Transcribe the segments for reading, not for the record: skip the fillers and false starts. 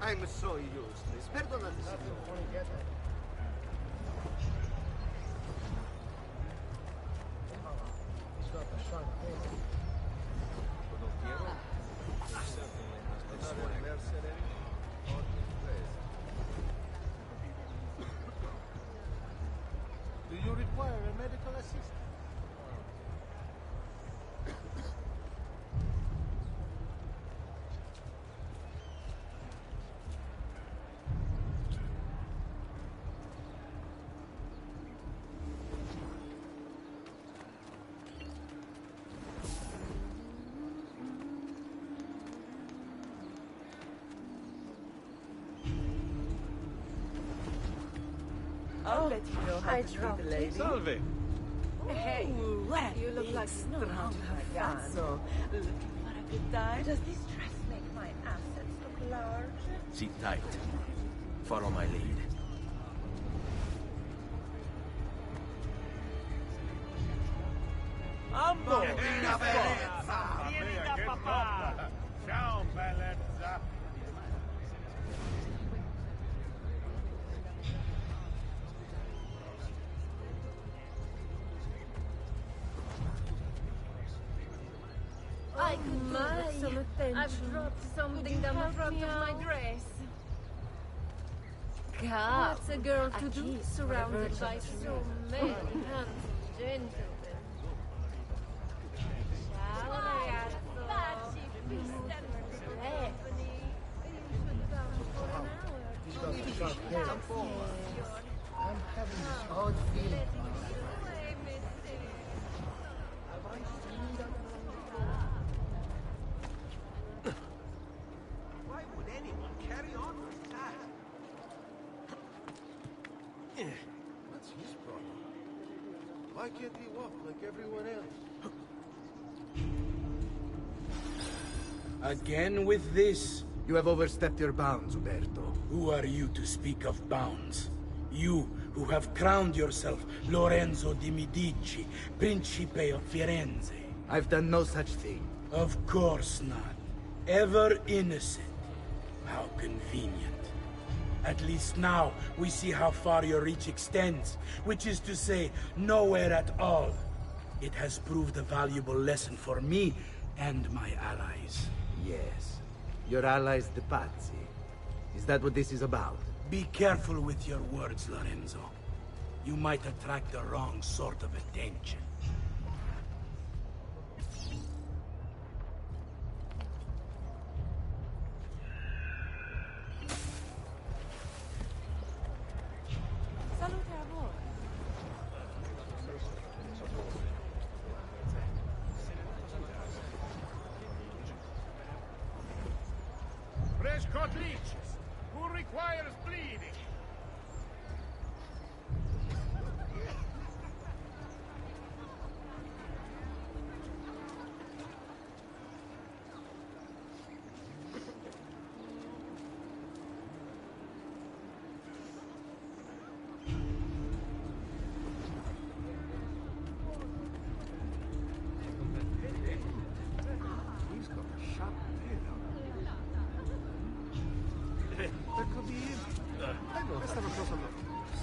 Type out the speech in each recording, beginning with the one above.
I'm so useless. Perdonate, signore. Do you require a medical assistant? I'll let you know how to treat the lady. Salve! Hey, you look like strong ragazzo. Looking for a good time? Does this dress make my assets look large? Sit tight. Follow my lead. Ambo! Vieni da papà! Ciao, bellezza! I could do with some attention. I've dropped something down the front of my dress. God, what's a girl to do surrounded by so many handsome gentlemen? Ciao ragazzo. Baci, mister. You should come for an hour. I'm having this odd feeling. Why would anyone carry on with that? What's his problem? Why can't he walk like everyone else? Again with this? You have overstepped your bounds, Uberto. Who are you to speak of bounds? You who have crowned yourself Lorenzo di Medici, Principe of Firenze. I've done no such thing. Of course not. Ever innocent. How convenient. At least now we see how far your reach extends, which is to say, nowhere at all. It has proved a valuable lesson for me and my allies. Yes. Your allies, the Pazzi. Is that what this is about? Be careful with your words, Lorenzo. You might attract the wrong sort of attention. Salute a voi. Fresh cut leeches. Who requires bleeding?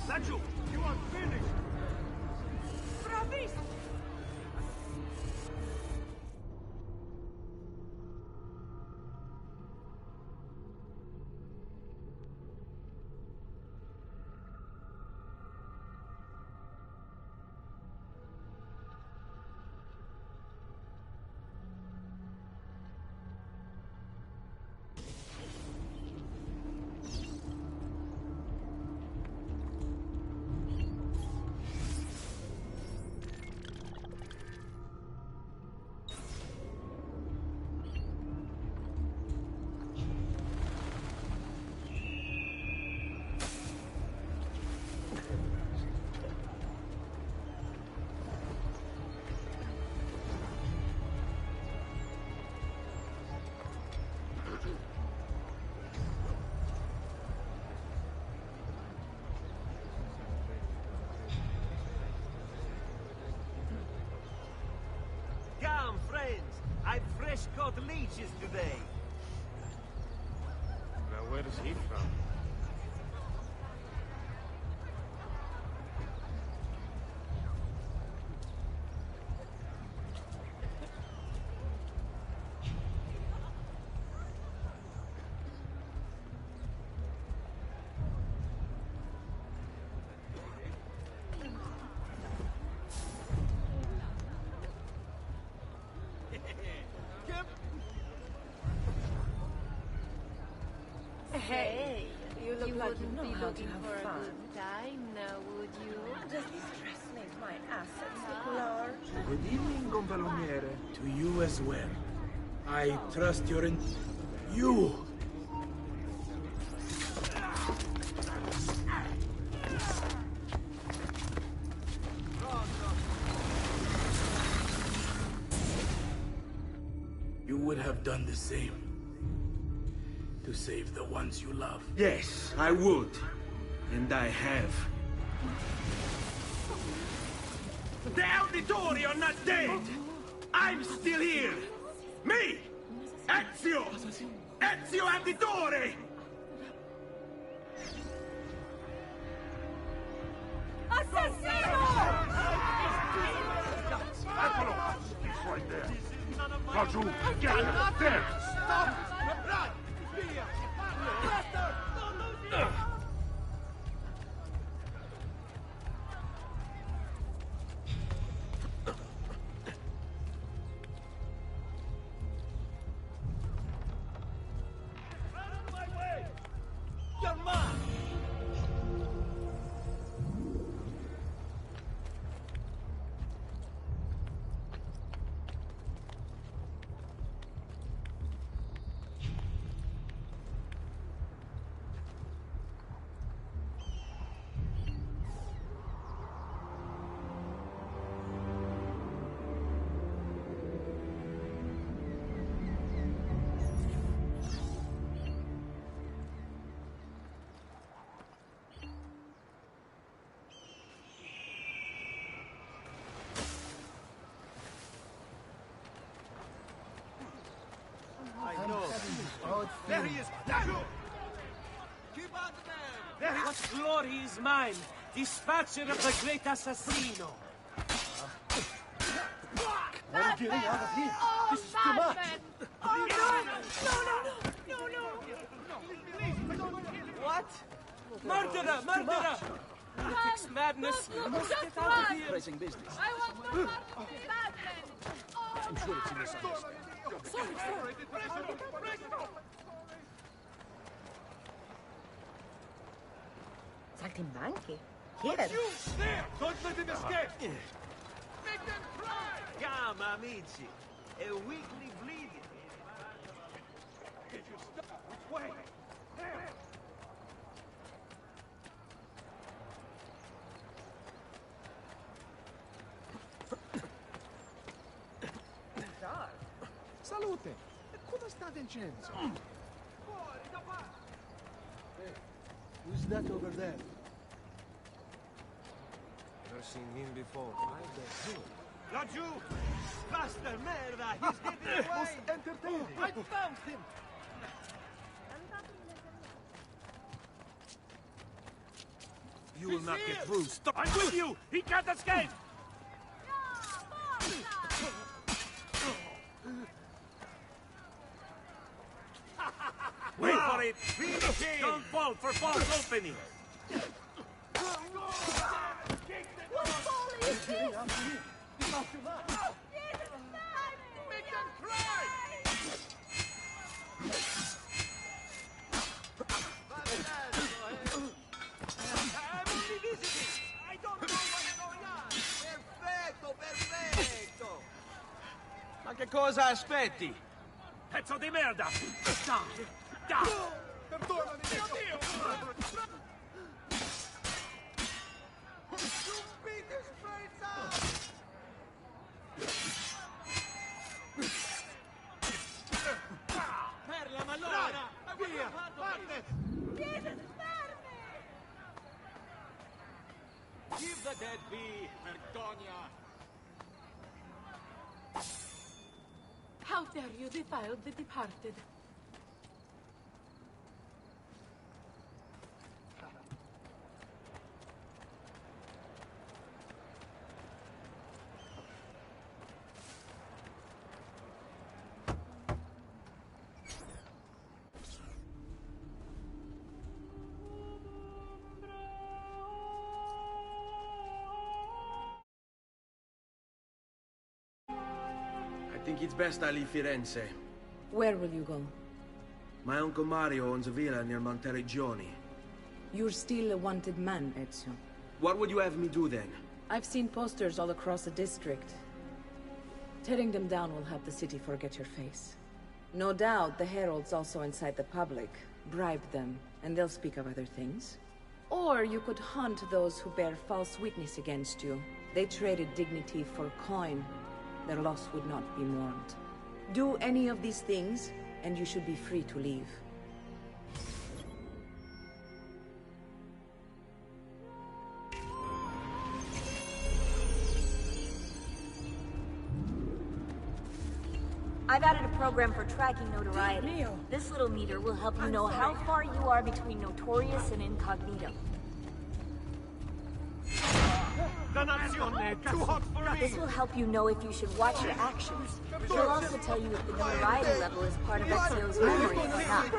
Laggiù! You are finished! Bravissimo! Come, friends! I've fresh caught leeches today. Now where is he from? Hey, you look like you know how to looking have for a fun. good time now, would you? Does this dress make my assets look large? Good evening, Gonfaloniere. To you as well. I trust your You! You would have done the same. To save the ones you love. Yes, I would. And I have. The Auditori are not dead! I'm still here! Me! Ezio! Ezio Auditore! Eccolo! He's right there. Laggiù! Get him! There! There he is! Laggiù! Keep on there! What glory is mine, dispatcher of the great assassino! We're getting out of here. This is too much. What? Murderer! Murderer! Lunatics, madness! We must get out of here! Pressing business. I want no part of this madman! I'm sure it's a misunderstanding. Saltimbanchi. Here. There! Don't let him escape! Make them cry! Come, amici. A weekly bleeding. Did you stop? Which way? There! Salute! E come sta Vincenzo? Hey, who's that over there? Never seen him before. Laggiù! Bastard merda! He's getting away! Most entertaining! I found him! You will not get through. Stop! I'm with you! He can't escape! Wait for it! Don't fall for false opening! Make them cry! I'm only visiting! I don't know what's going on! Perfetto, perfetto! Ma che cosa aspetti? Pezzo di merda! Perdonami, mio Dio! You beat his brains out! Perla, ma allora! Via! Parte! Give the dead be! Vergogna! How dare you defile the departed? I think it's best I leave Firenze. Where will you go? My uncle Mario owns a villa near Monteregioni. You're still a wanted man, Ezio. What would you have me do then? I've seen posters all across the district. Tearing them down will help the city forget your face. No doubt the heralds also incite the public. Bribe them, and they'll speak of other things. Or you could hunt those who bear false witness against you. They traded dignity for coin. Their loss would not be mourned. Do any of these things, and you should be free to leave. I've added a program for tracking notoriety. This little meter will help you know how far you are between notorious and incognito. Too hot for me! This will help you know if you should watch your actions. It will also tell you if the notoriety level is part of Ezio's memory or not.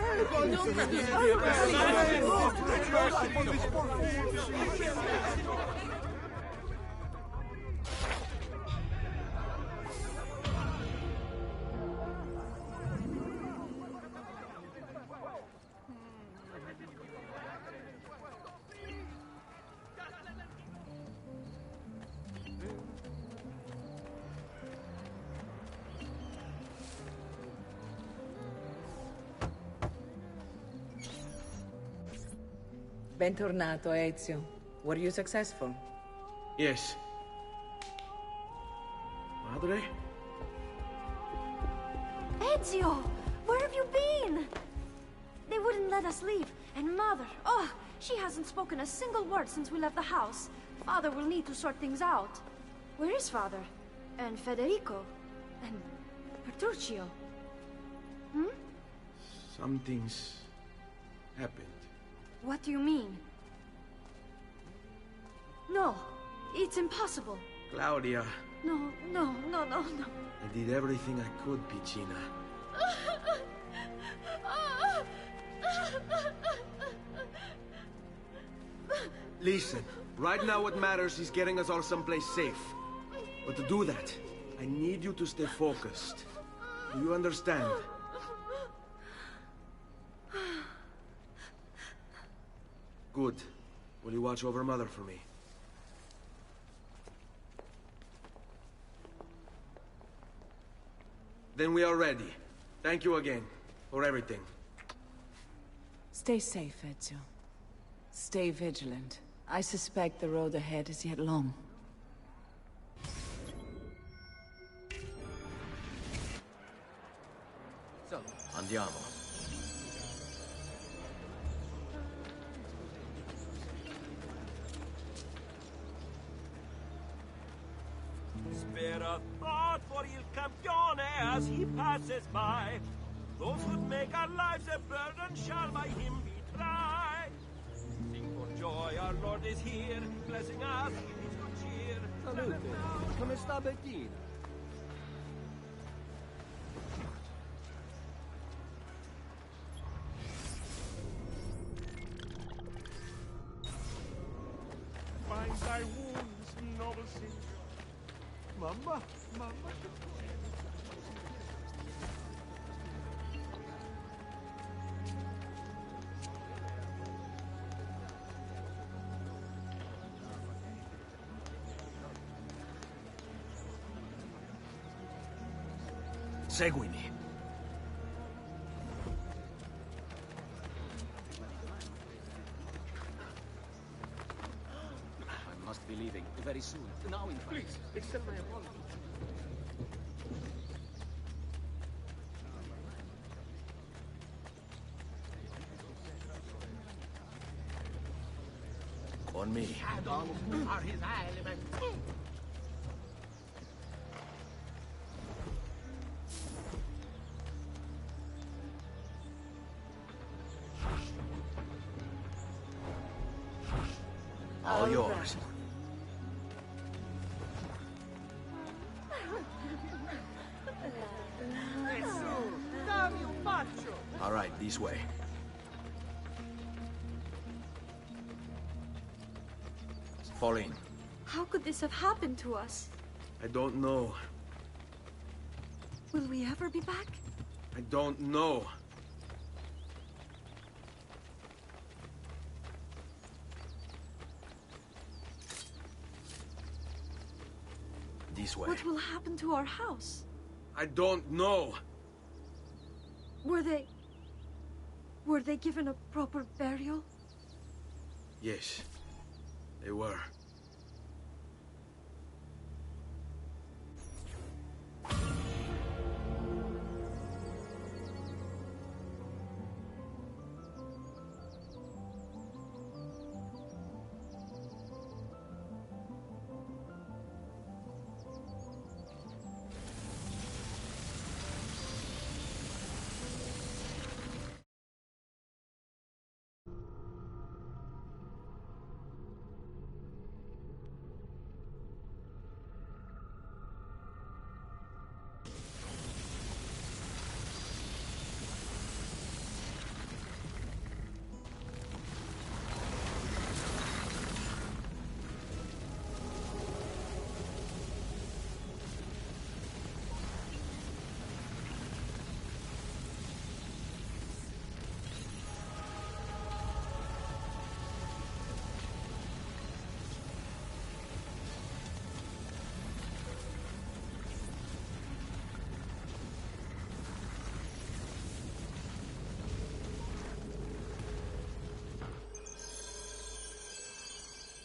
Bentornato, Ezio. Were you successful? Yes. Madre? Ezio! Where have you been? They wouldn't let us leave. And Mother, oh, she hasn't spoken a single word since we left the house. Father will need to sort things out. Where is Father? And Federico? And Petruccio? Hmm? Something's happened. What do you mean? No, it's impossible. Claudia. No. I did everything I could, Piccina. Listen, right now what matters is getting us all someplace safe. But to do that, I need you to stay focused. Do you understand? Good. Will you watch over Mother for me? Then we are ready. Thank you again for everything. Stay safe, Ezio. Stay vigilant. I suspect the road ahead is yet long. So, andiamo. Spare a thought for Il Campione as he passes by. Those who make our lives a burden shall by him be tried. Sing for joy Our Lord is here, blessing us with his good cheer. Salute. Come sta Bettina? Bind thy wounds, noble Caesar. Mamma, mamma. Seguimi. I must be leaving very soon. Now, in fact. Please, accept my apology. On me. Are his element. All yours. All right, this way. Fall in. How could this have happened to us? I don't know. Will we ever be back? I don't know. This way. What will happen to our house? I don't know. Were they given a proper burial? Yes, they were.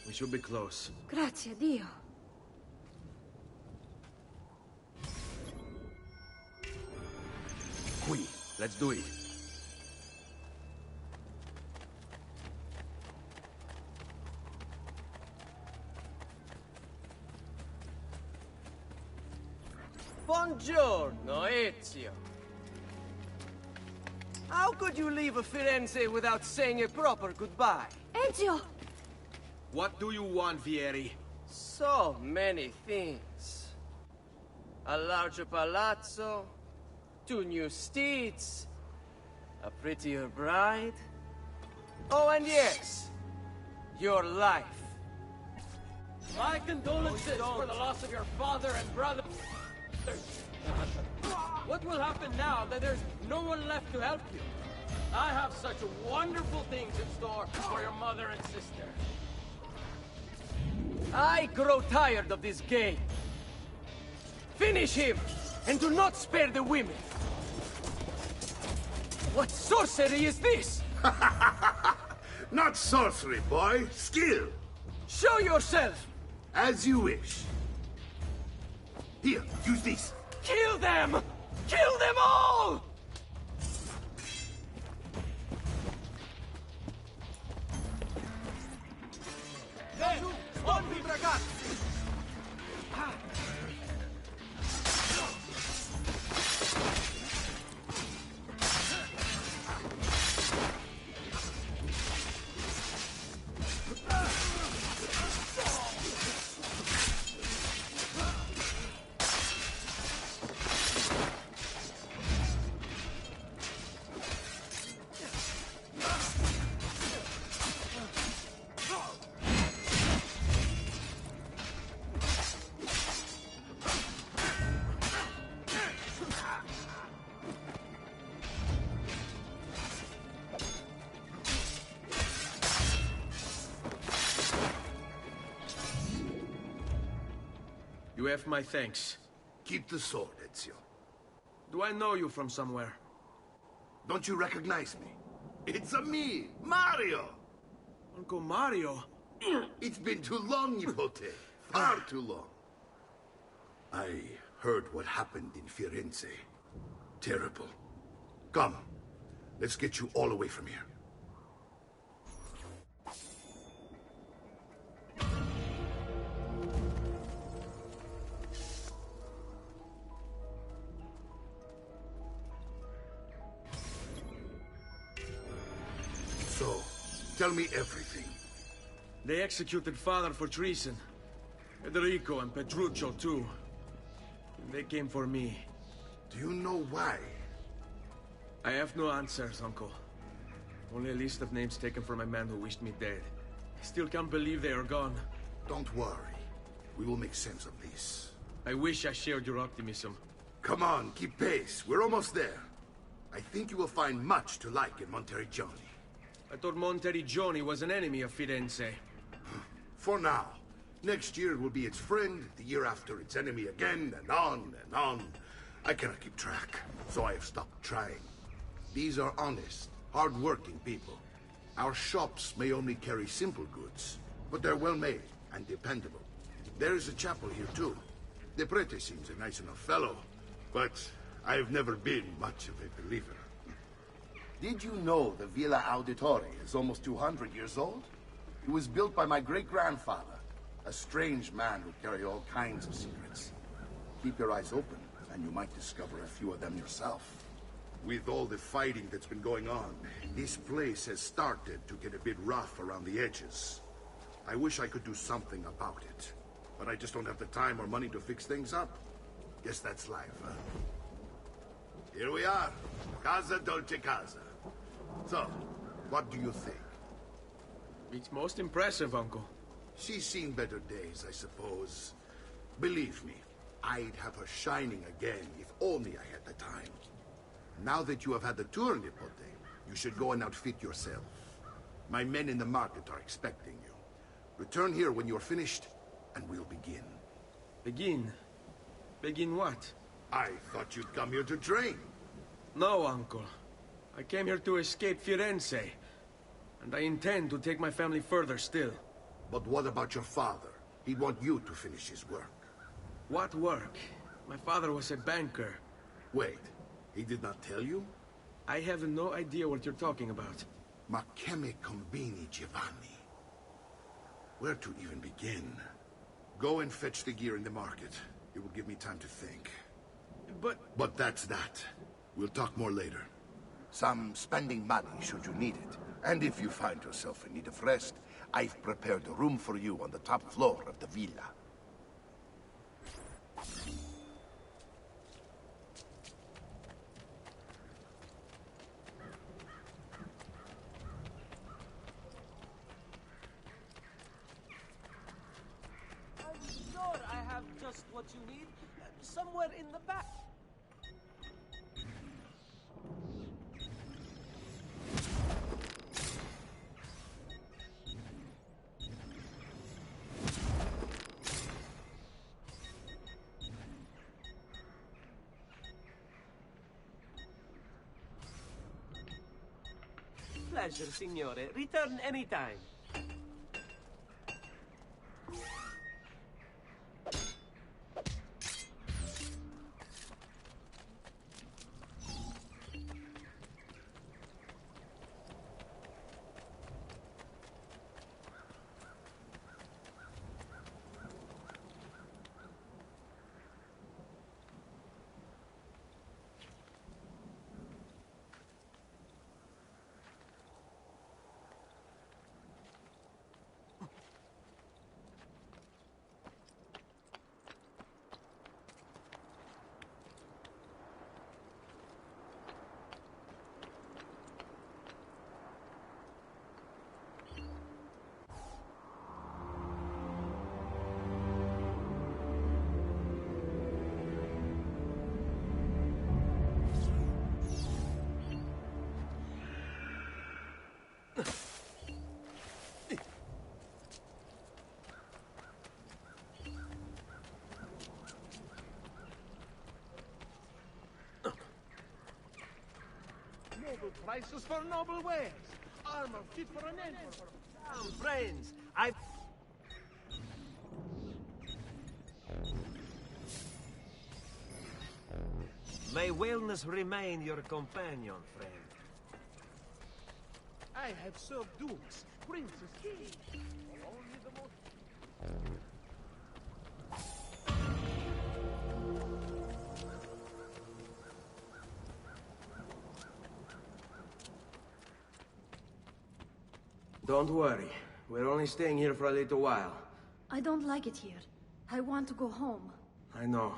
We should be close. Grazie, Dio. Qui, let's do it. Buongiorno, Ezio. How could you leave a Firenze without saying a proper goodbye? Ezio! What do you want, Vieri? So many things. A larger palazzo, 2 new steeds, a prettier bride. Oh, and yes, your life. My condolences for the loss of your father and brother. What will happen now that there's no one left to help you? I have such wonderful things in store for your mother and sister. I grow tired of this game. Finish him, and do not spare the women. What sorcery is this? Not sorcery, boy. Skill. Show yourself. As you wish. Here, use this. Kill them! Kill them all! Stoppi, ragazzi! You have my thanks. Keep the sword, Ezio. Do I know you from somewhere? Don't you recognize me? It's me, Mario! Uncle Mario? It's been too long, Nipote. Far too long. I heard what happened in Firenze. Terrible. Come, let's get you all away from here. So, tell me everything. They executed Father for treason. Federico and Petruccio, too. They came for me. Do you know why? I have no answers, Uncle. Only a list of names taken from a man who wished me dead. I still can't believe they are gone. Don't worry. We will make sense of this. I wish I shared your optimism. Come on, keep pace. We're almost there. I think you will find much to like in Monteriggioni. I thought Monteriggioni was an enemy of Firenze. For now. Next year it will be its friend, the year after its enemy again, and on and on. I cannot keep track, so I have stopped trying. These are honest, hard-working people. Our shops may only carry simple goods, but they're well-made and dependable. There is a chapel here, too. The prete seems a nice enough fellow, but I've never been much of a believer. Did you know the Villa Auditore is almost 200 years old? It was built by my great-grandfather, a strange man who carried all kinds of secrets. Keep your eyes open, and you might discover a few of them yourself. With all the fighting that's been going on, this place has started to get a bit rough around the edges. I wish I could do something about it, but I just don't have the time or money to fix things up. Guess that's life, huh? Here we are, Casa Dolce Casa. So, what do you think? It's most impressive, Uncle. She's seen better days, I suppose. Believe me, I'd have her shining again if only I had the time. Now that you have had the tour, Nipote, you should go and outfit yourself. My men in the market are expecting you. Return here when you're finished, and we'll begin. Begin? Begin what? I thought you'd come here to train. No, Uncle. I came here to escape Firenze. And I intend to take my family further still. But what about your father? He'd want you to finish his work. What work? My father was a banker. Wait, he did not tell you? I have no idea what you're talking about. Ma che me combini, Giovanni? Where to even begin? Go and fetch the gear in the market. It will give me time to think. But that's that. We'll talk more later. Some spending money should you need it. And if you find yourself in need of rest, I've prepared a room for you on the top floor of the villa. I'm sure I have just what you need, somewhere in the back. Pleasure, signore. Return anytime. Prices for noble wares. Armor fit for an emperor. Friends, May wellness remain your companion, friend. I have served dukes, princes, kings. Only the most... Don't worry. We're only staying here for a little while. I don't like it here. I want to go home. I know.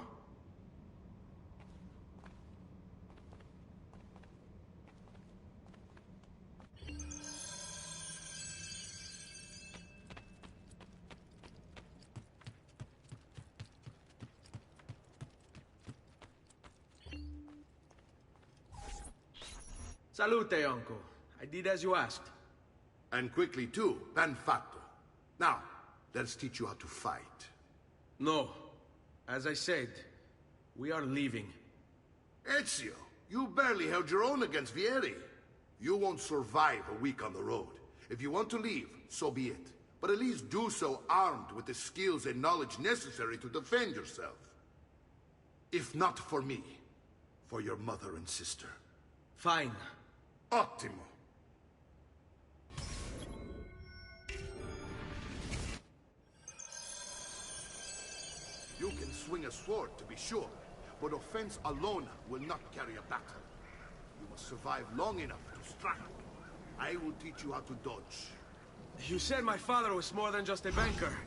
Salute, uncle. I did as you asked. And quickly too, ben fatto. Now, let's teach you how to fight. No. As I said, we are leaving. Ezio, you barely held your own against Vieri. You won't survive a week on the road. If you want to leave, so be it. But at least do so armed with the skills and knowledge necessary to defend yourself. If not for me, for your mother and sister. Fine. Ottimo. You can swing a sword, to be sure, but offense alone will not carry a battle. You must survive long enough to strike. I will teach you how to dodge. You said my father was more than just a banker.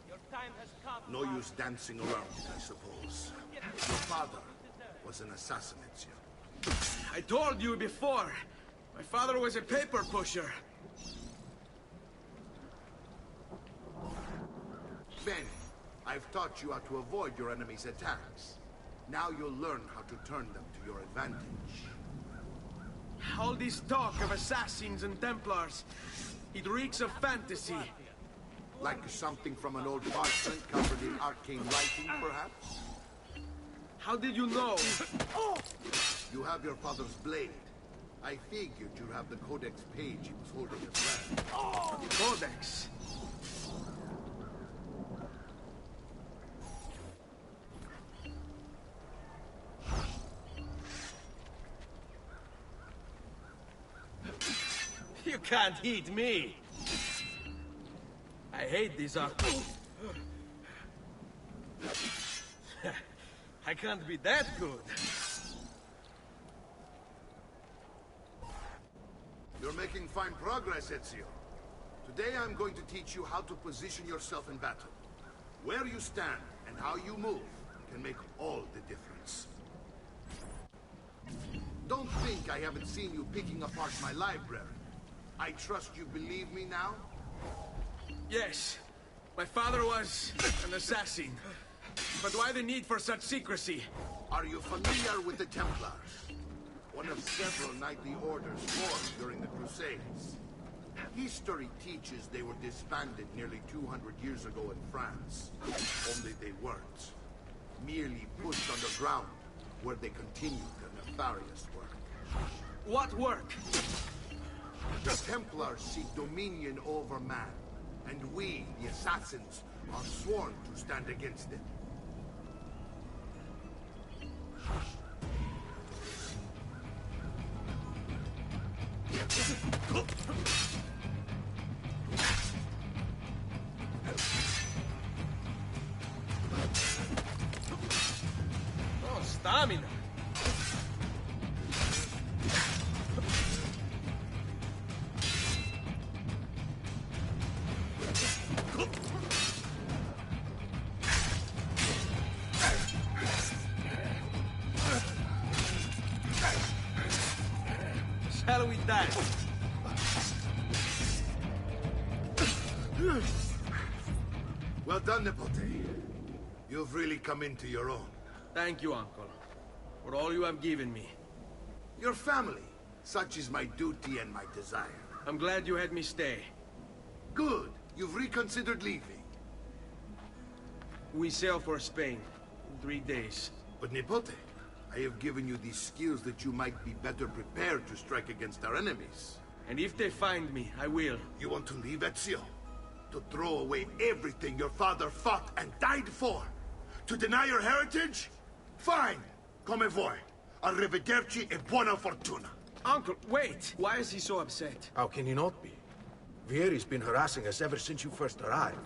Your time has come. No use dancing around it, I suppose. Your father was an assassin, Ezio. I told you before. My father was a paper pusher. Bene, I've taught you how to avoid your enemy's attacks. Now you'll learn how to turn them to your advantage. All this talk of assassins and Templars, it reeks of fantasy. Like something from an old parchment covered in arcane writing, perhaps? How did you know? You have your father's blade. I figured you'd have the codex page he was holding as well. Codex? You can't eat me. I hate these articles. I can't be that good. You're making fine progress, Ezio. Today I'm going to teach you how to position yourself in battle. Where you stand and how you move can make all the difference. Don't think I haven't seen you picking apart my library. I trust you believe me now? Yes. My father was an assassin. But why the need for such secrecy? Are you familiar with the Templars? One of several knightly orders formed during the Crusades. History teaches they were disbanded nearly 200 years ago in France. Only they weren't. Merely pushed underground, where they continued their nefarious work. What work? The Templars seek dominion over man, and we, the assassins, are sworn to stand against them. Oh, stamina. Shall we dance? Well done, Nipote. You've really come into your own. Thank you, Uncle, for all you have given me. Your family. Such is my duty and my desire. I'm glad you had me stay. Good. You've reconsidered leaving. We sail for Spain in 3 days. But Nipote, I have given you these skills that you might be better prepared to strike against our enemies. And if they find me, I will. You want to leave, Ezio? To throw away everything your father fought and died for? To deny your heritage? Fine! Come vuoi. Arrivederci e buona fortuna. Uncle, wait! Why is he so upset? How can he not be? Vieri's been harassing us ever since you first arrived.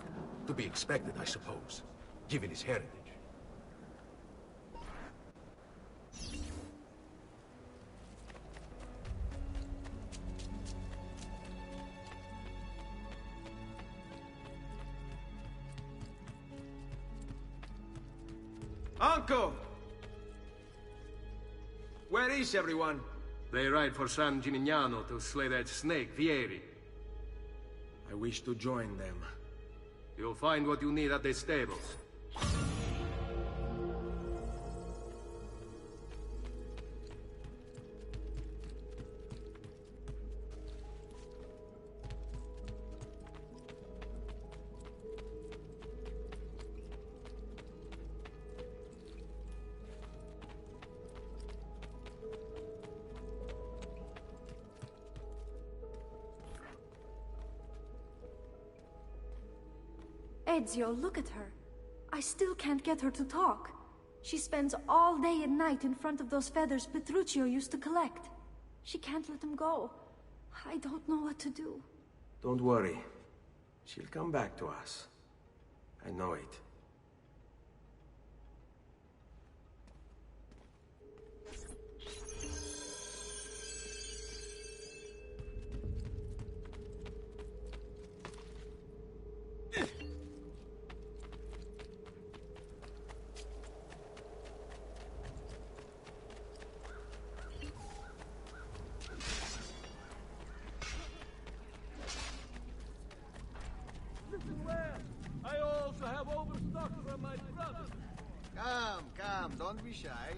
To be expected, I suppose, given his heritage. Uncle! Where is everyone? They ride for San Gimignano to slay that snake, Vieri. I wish to join them. You'll find what you need at the stables. Ezio, look at her. I still can't get her to talk. She spends all day and night in front of those feathers Petruchio used to collect. She can't let them go. I don't know what to do. Don't worry. She'll come back to us. I know it. I also have overstock from my brother. Come, don't be shy.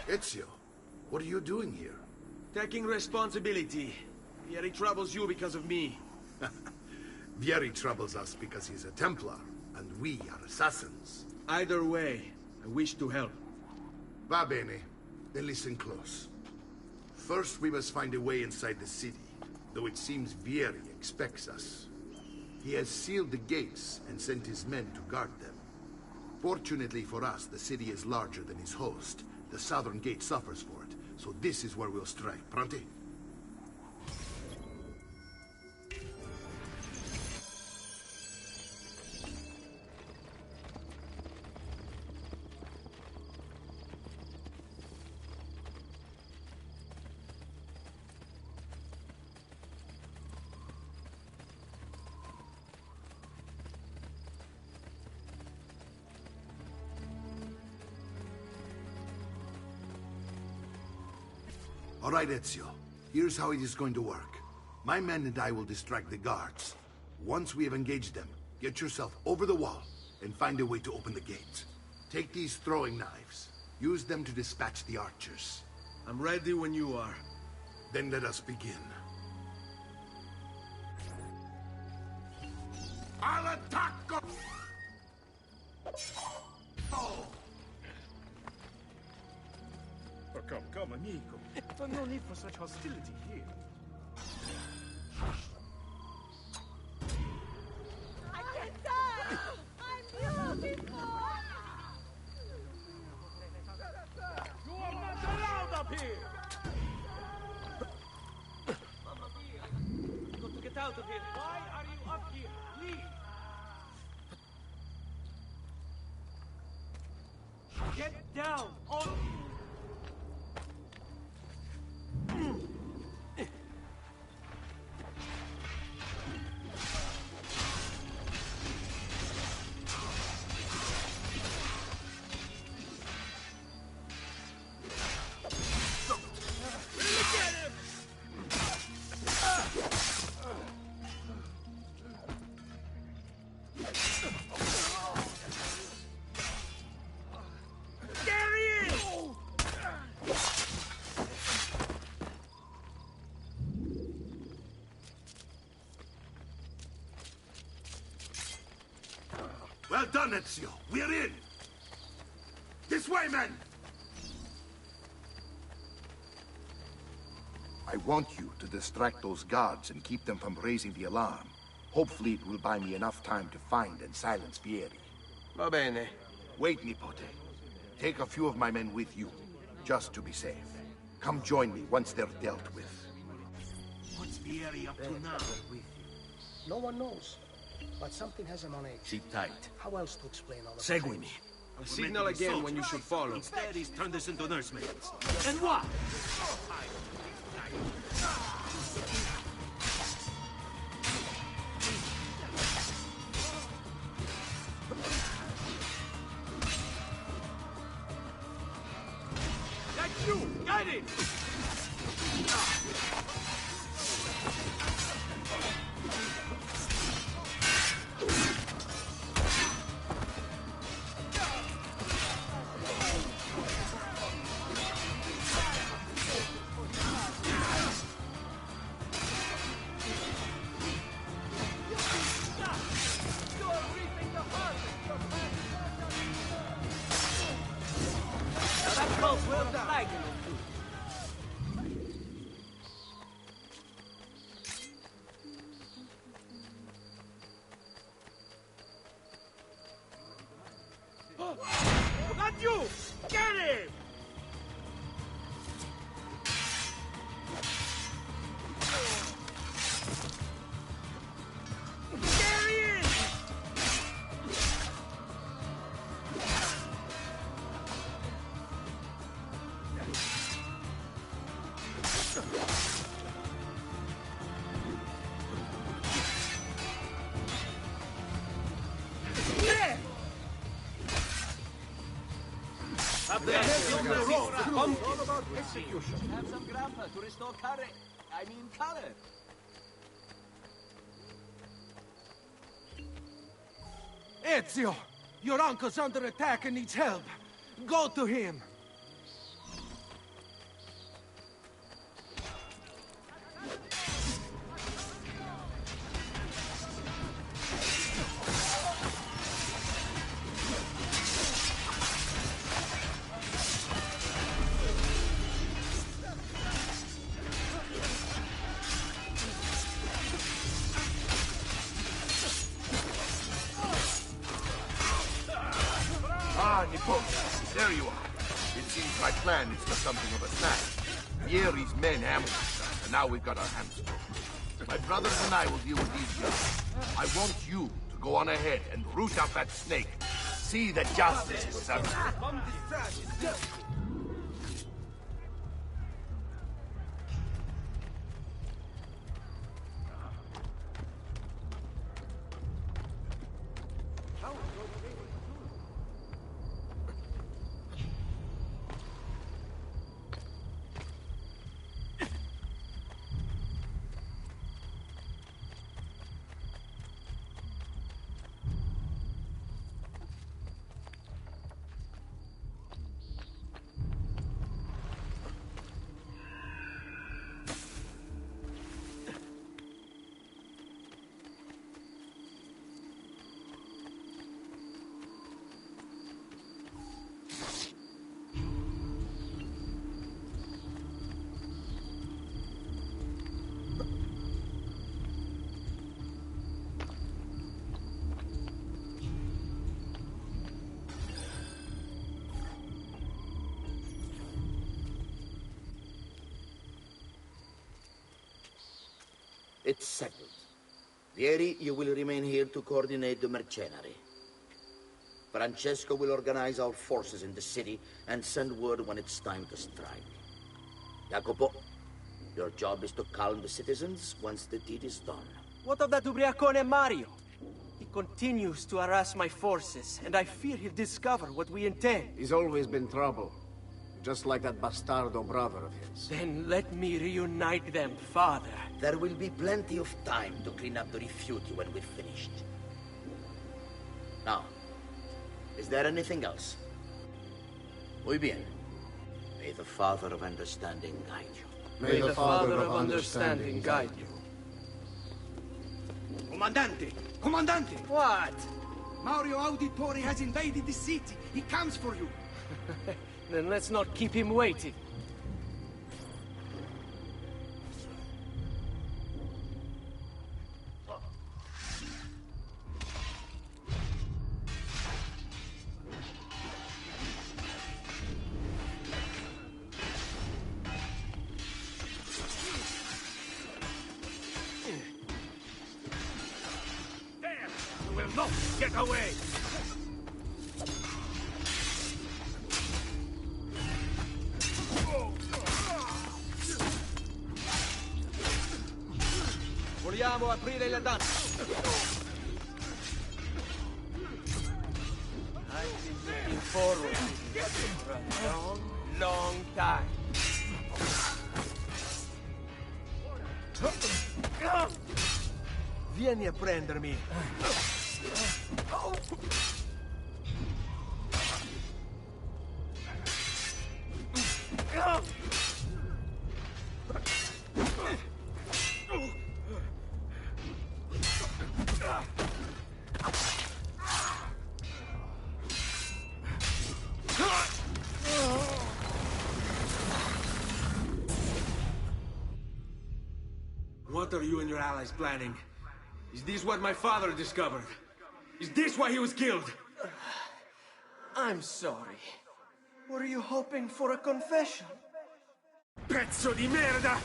Ezio, what are you doing here? Taking responsibility. Vieri troubles you because of me. Vieri troubles us because he's a Templar, and we are assassins. Either way, I wish to help. Va bene. Then listen close. First, we must find a way inside the city, though it seems Vieri expects us. He has sealed the gates and sent his men to guard them. Fortunately for us, the city is larger than his host. The southern gate suffers for it, so this is where we'll strike. Pronti? All right, Ezio. Here's how it is going to work. My men and I will distract the guards. Once we have engaged them, Get yourself over the wall and find a way to open the gates. Take these throwing knives. Use them to dispatch the archers. I'm ready when you are. Then let us begin. I'll attack! Oh! Oh, come, amigo. There's no need for such hostility here. I can't die! I'm beautiful! You are not allowed up here! You've got to get out of here. Why are you up here? Leave! Get down! On... Well done, Ezio. We're in. This way, men! I want you to distract those guards and keep them from raising the alarm. Hopefully it will buy me enough time to find and silence Vieri. Va bene. Wait, Nipote. Take a few of my men with you, just to be safe. Come join me once they're dealt with. What's Vieri up to now? No one knows. But something has him on edge. Sit tight. How else to explain all of Seguimi. I'll signal again when you should follow. Instead, he's turned us into nursemaids. And what? That's you! Got it! Not you! Get him! Have some grappa to restore color. Ezio! Your uncle's under attack and needs help. Go to him. Ah, Nipote, there you are. It seems my plan is for something of a snag. Vieri's men ambushed us, and now we've got our hands full. My brothers and I will deal with these guys. I want you to go on ahead and root out that snake. See that justice is served. It's settled. Vieri, you will remain here to coordinate the mercenary. Francesco will organize our forces in the city and send word when it's time to strike. Jacopo, your job is to calm the citizens once the deed is done. What of that ubriacone Mario? He continues to harass my forces, and I fear he'll discover what we intend. He's always been trouble. Just like that bastardo brother of his. Then let me reunite them, father. There will be plenty of time to clean up the refuge when we're finished. Now, is there anything else? Muy bien. May the Father of Understanding guide you. May the Father of Understanding guide you. Comandante! Comandante! What? Mario Auditore has invaded the city. He comes for you. Then let's not keep him waiting. You will not get away! Vogliamo aprire la danza. I've been looking forward to this for a long, long time. Vieni a prendermi. What are you and your allies planning? Is this what my father discovered? Is this why he was killed? I'm sorry. Were you hoping for a confession? Pezzo di merda!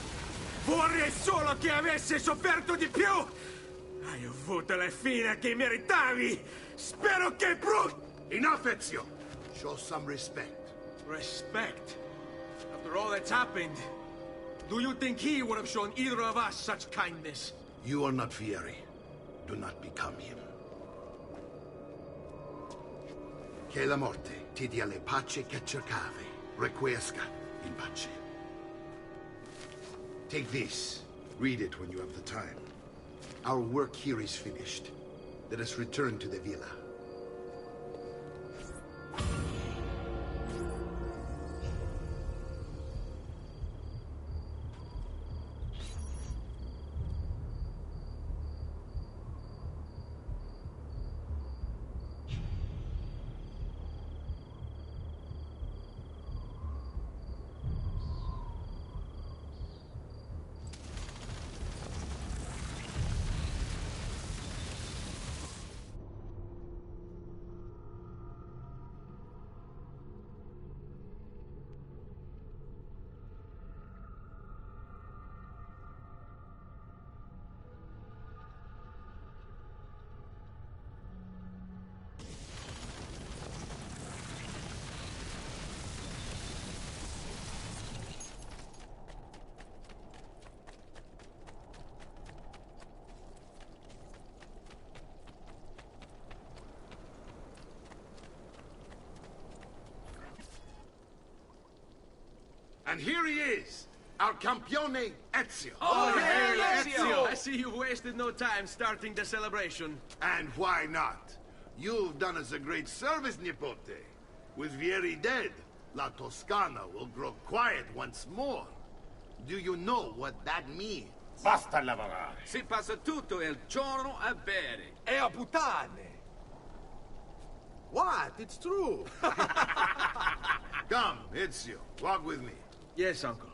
Vorrei solo che avesse sofferto di più! Hai avuto la fine che meritavi! Spero che Enough, Ezio! Show some respect. Respect? After all that's happened, do you think he would have shown either of us such kindness? You are not Fieri. Do not become him. Che la morte ti dia le pace che cercavi. Requiesca in pace. Take this. Read it when you have the time. Our work here is finished. Let us return to the villa. And here he is, our campione Ezio. Oh, hey, Ezio! I see you've wasted no time starting the celebration. And why not? You've done us a great service, Nipote. With Vieri dead, La Toscana will grow quiet once more. Do you know what that means? Basta lavorare. Si passa tutto il giorno a bere. E a puttane. What? It's true. Come, Ezio, walk with me. Yes, uncle.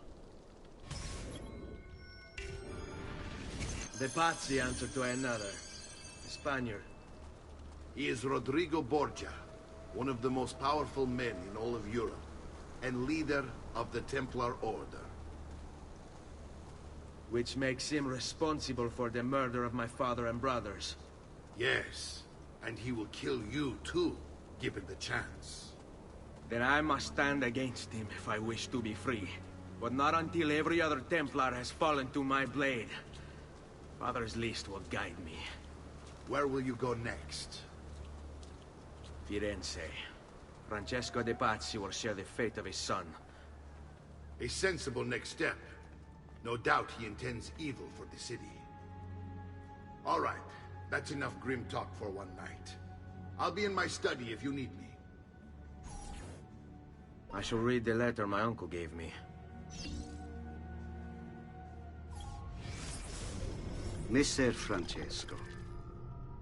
The Pazzi answer to another. The Spaniard. He is Rodrigo Borgia, one of the most powerful men in all of Europe, and leader of the Templar Order. Which makes him responsible for the murder of my father and brothers. Yes, and he will kill you too, given the chance. Then I must stand against him if I wish to be free. But not until every other Templar has fallen to my blade. Father's list will guide me. Where will you go next? Firenze. Francesco de Pazzi will share the fate of his son. A sensible next step. No doubt he intends evil for the city. All right, that's enough grim talk for one night. I'll be in my study if you need me. I shall read the letter my uncle gave me. Messer Francesco,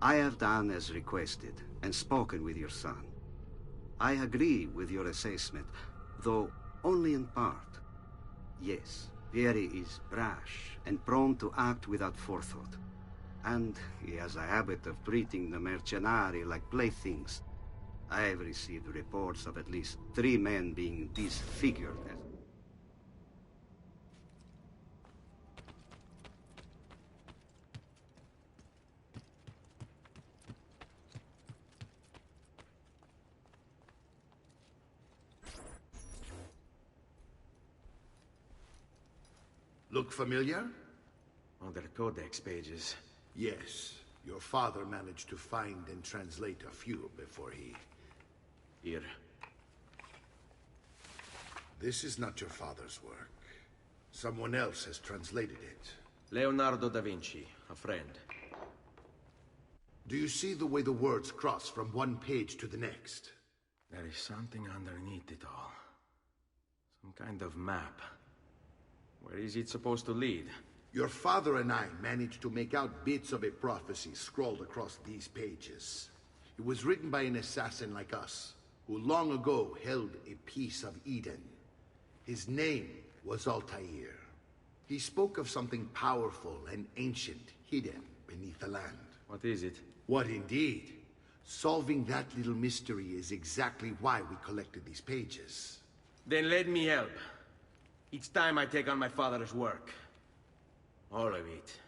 I have done as requested and spoken with your son. I agree with your assessment, though only in part. Yes, Vieri is brash and prone to act without forethought. And he has a habit of treating the mercenari like playthings. I have received reports of at least 3 men being disfigured as... Look familiar? On their codex pages. Yes. Your father managed to find and translate a few before he... Here. This is not your father's work. Someone else has translated it. Leonardo da Vinci, a friend. Do you see the way the words cross from one page to the next? There is something underneath it all. Some kind of map. Where is it supposed to lead? Your father and I managed to make out bits of a prophecy scrawled across these pages. It was written by an assassin like us, who long ago held a piece of Eden. His name was Altair. He spoke of something powerful and ancient hidden beneath the land. What is it? What indeed? Solving that little mystery is exactly why we collected these pages. Then let me help. Each time I take on my father's work. All of it.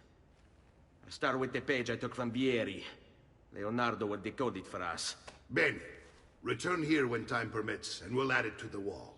I'll start with the page I took from Vieri. Leonardo will decode it for us. Bene. Return here when time permits, and we'll add it to the wall.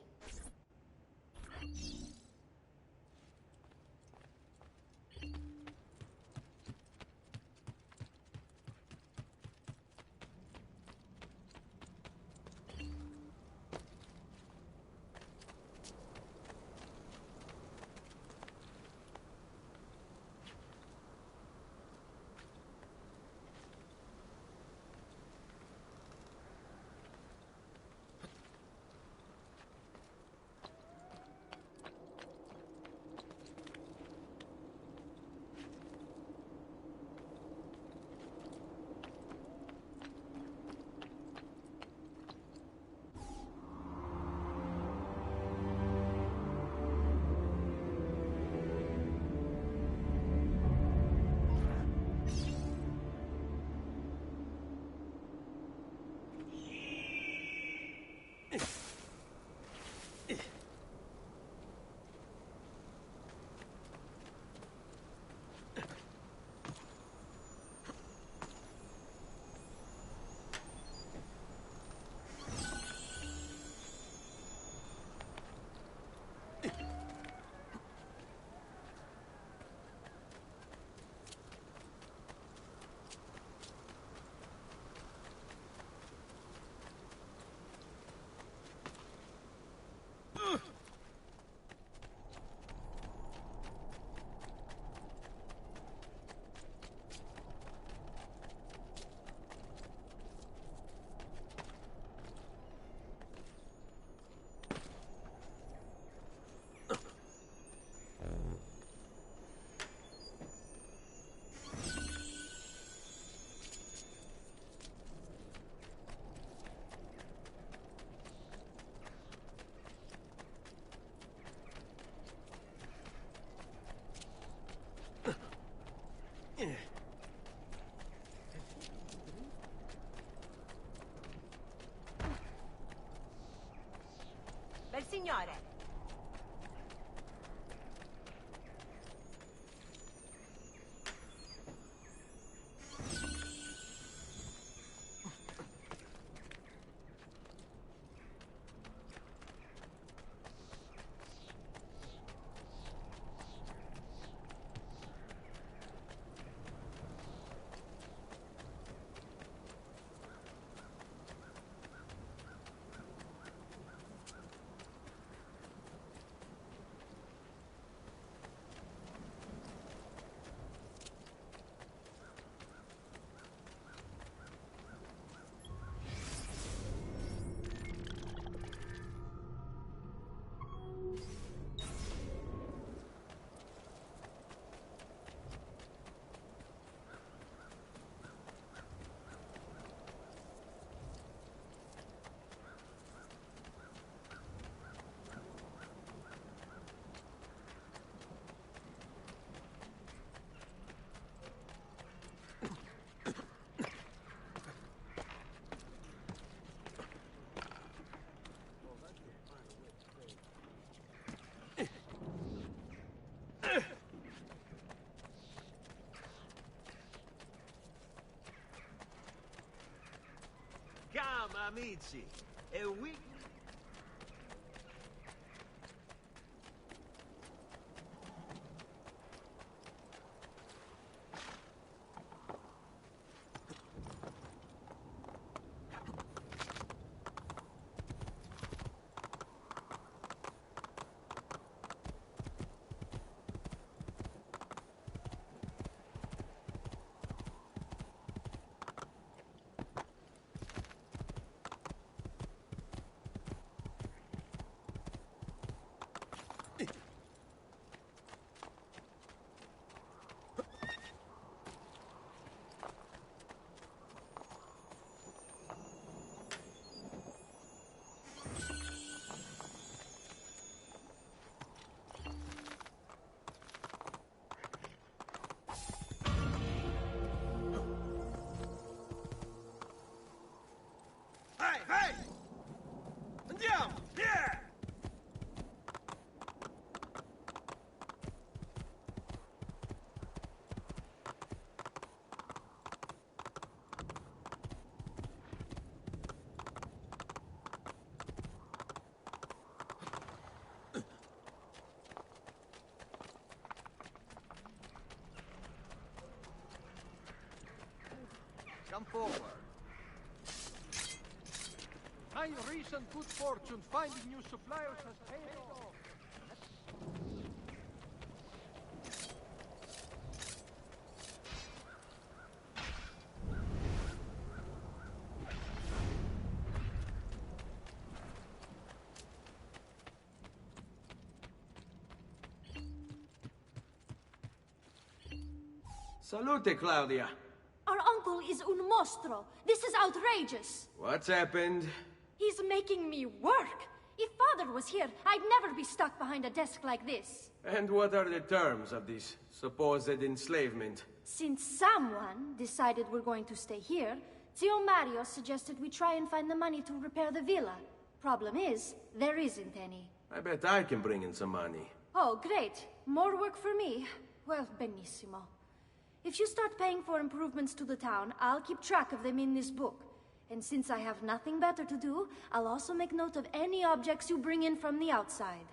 amici. E we... Andiamo! Yeah! Come forward. My recent good fortune finding new suppliers has paid off. Salute, Claudia. Our uncle is un mostro. This is outrageous. What's happened? He's making me work. If Father was here, I'd never be stuck behind a desk like this. And what are the terms of this supposed enslavement? Since someone decided we're going to stay here, Zio Mario suggested we try and find the money to repair the villa. Problem is, there isn't any. I bet I can bring in some money. Oh, great. More work for me. Well, benissimo. If you start paying for improvements to the town, I'll keep track of them in this book. And since I have nothing better to do, I'll also make note of any objects you bring in from the outside.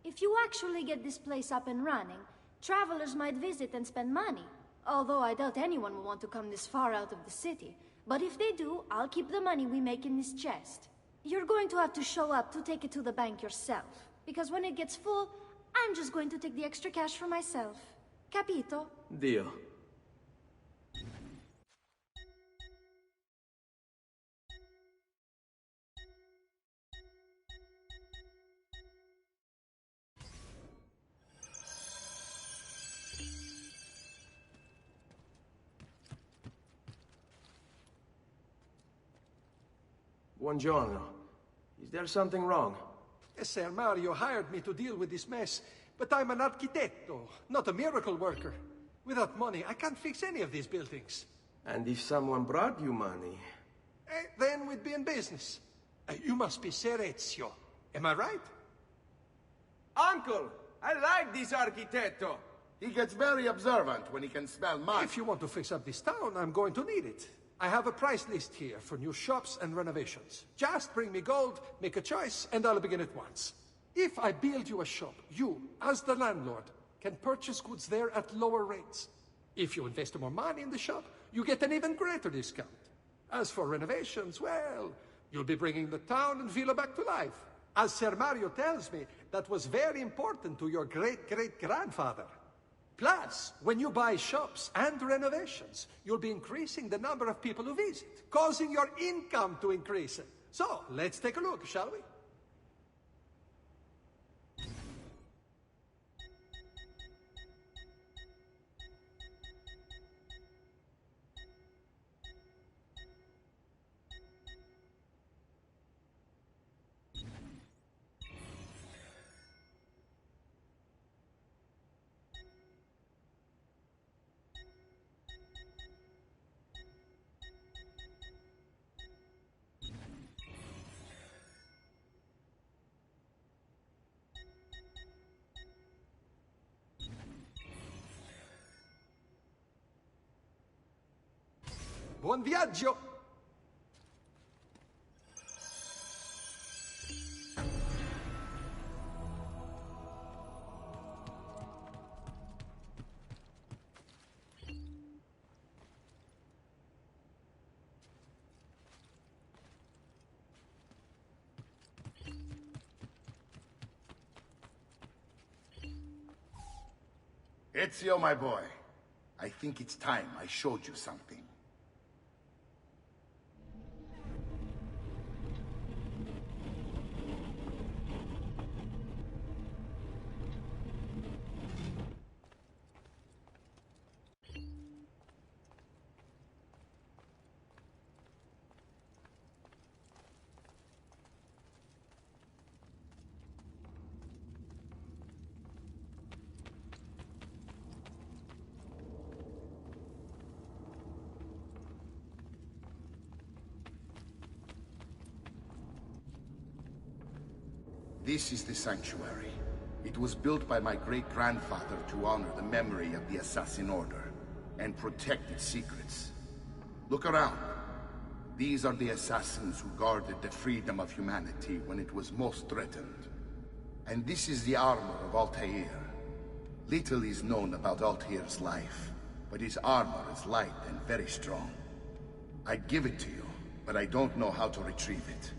If you actually get this place up and running, travelers might visit and spend money. Although I doubt anyone will want to come this far out of the city. But if they do, I'll keep the money we make in this chest. You're going to have to show up to take it to the bank yourself. Because when it gets full, I'm just going to take the extra cash for myself. Capito? Deal. Buongiorno. Is there something wrong? Ser Mario hired me to deal with this mess, but I'm an architetto, not a miracle worker. Without money, I can't fix any of these buildings. And if someone brought you money? Then we'd be in business. You must be Ser Ezio. Am I right? Uncle! I like this architetto! He gets very observant when he can smell mud. If you want to fix up this town, I'm going to need it. I have a price list here for new shops and renovations. Just bring me gold, make a choice, and I'll begin at once. If I build you a shop, you, as the landlord, can purchase goods there at lower rates. If you invest more money in the shop, you get an even greater discount. As for renovations, well, you'll be bringing the town and villa back to life. As Ser Mario tells me, that was very important to your great-great-grandfather. Plus, when you buy shops and renovations, you'll be increasing the number of people who visit, causing your income to increase. So, let's take a look, shall we? Buon viaggio! Ezio, my boy. I think it's time I showed you something. This is the sanctuary. It was built by my great-grandfather to honor the memory of the Assassin Order and protect its secrets. Look around. These are the assassins who guarded the freedom of humanity when it was most threatened. And this is the armor of Altair. Little is known about Altair's life, but his armor is light and very strong. I'd give it to you, but I don't know how to retrieve it.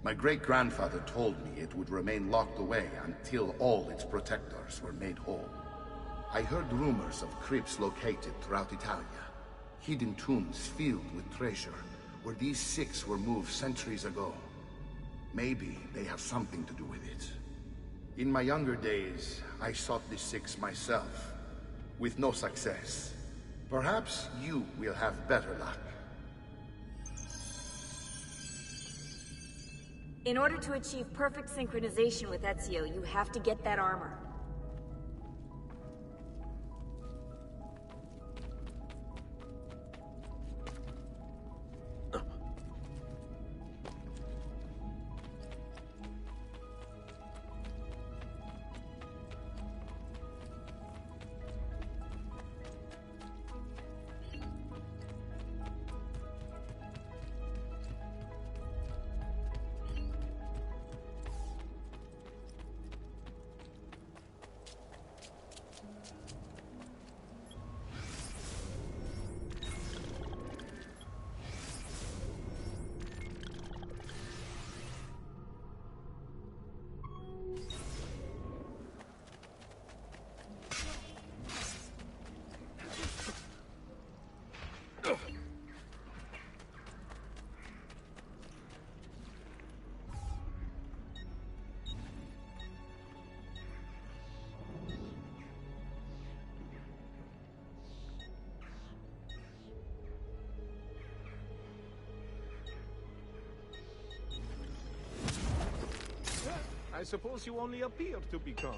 My great-grandfather told me it would remain locked away until all its protectors were made whole. I heard rumors of crypts located throughout Italia, hidden tombs filled with treasure, where these six were moved centuries ago. Maybe they have something to do with it. In my younger days, I sought the six myself, with no success. Perhaps you will have better luck. In order to achieve perfect synchronization with Ezio, you have to get that armor. I suppose you only appear to be calm.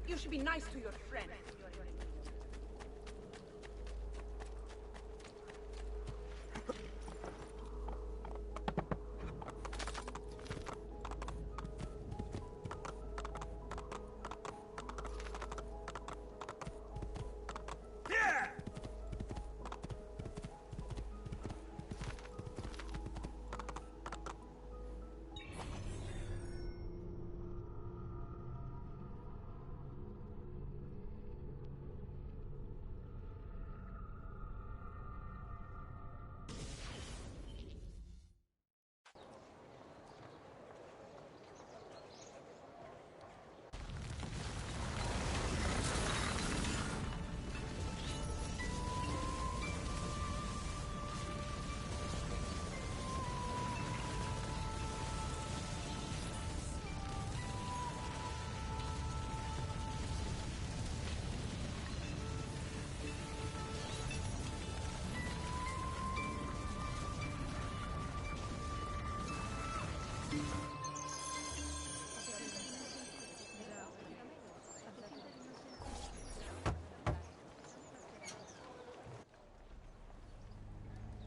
You should be nice to your friend.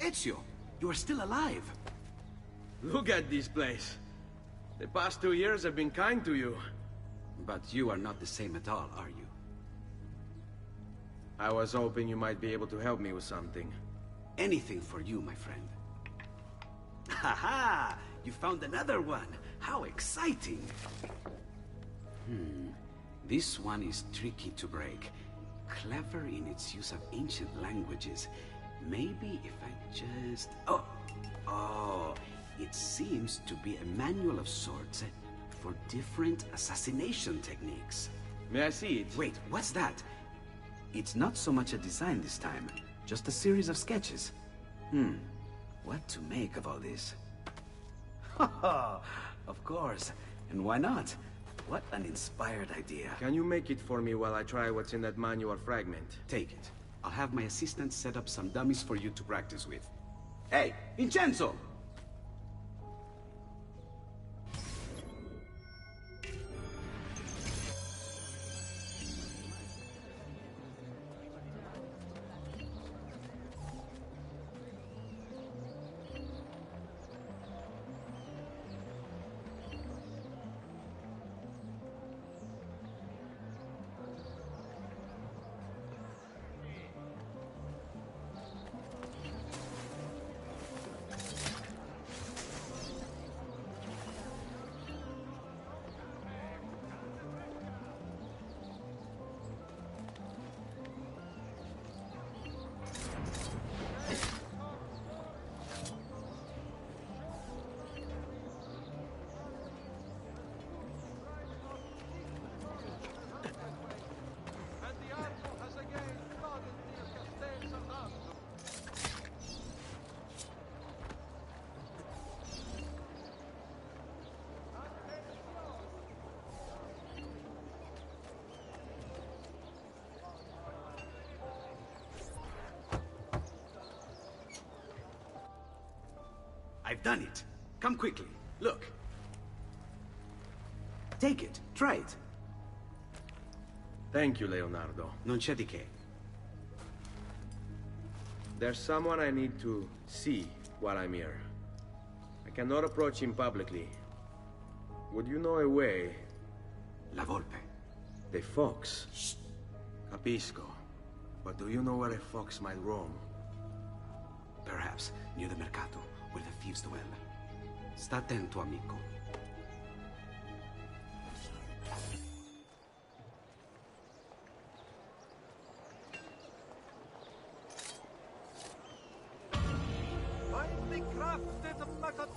Ezio, you are still alive. Look at this place. The past 2 years have been kind to you. But you are not the same at all, are you? I was hoping you might be able to help me with something. Anything for you, my friend. Ha-ha! You found another one! How exciting! This one is tricky to break. Clever in its use of ancient languages. Maybe if I just... Oh, Oh, it seems to be a manual of sorts for different assassination techniques. May I see it? Wait, what's that? It's not so much a design this time, just a series of sketches. What to make of all this? Of course, and why not? What an inspired idea. Can you make it for me while I try what's in that manual fragment? Take it. I'll have my assistant set up some dummies for you to practice with. Hey, Vincenzo! I've done it. Come quickly. Look. Take it. Try it. Thank you, Leonardo. Non c'è di che. There's someone I need to see while I'm here. I cannot approach him publicly. Would you know a way? La Volpe. The fox. Shh. Capisco. But do you know where a fox might roam? Perhaps near the Mercato, where the thieves dwell. Sta attento, amico. Finely crafted method.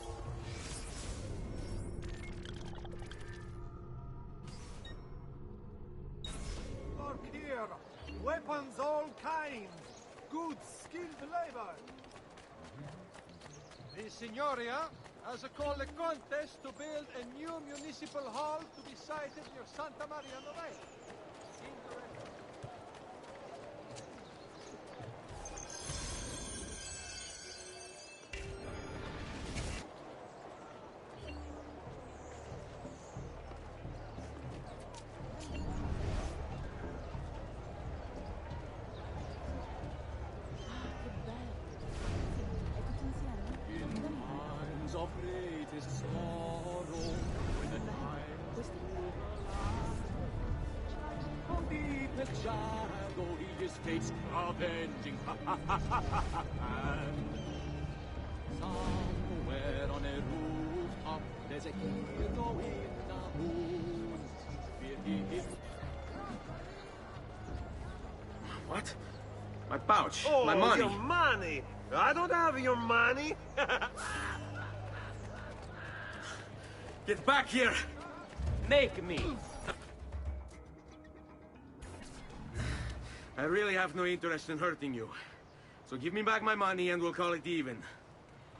Look here. Weapons all kinds. Good, skilled labor. The Signoria has called a contest to build a new municipal hall to be sited near Santa Maria Novella. Of greatest sorrow, when the night was from deep in shadow, he is fate's avenging hand. Somewhere on a rooftop, there's a hero in the moon. What? My pouch. Oh, my money. Your money. I don't have your money. Get back here! Make me! I really have no interest in hurting you. So give me back my money and we'll call it even.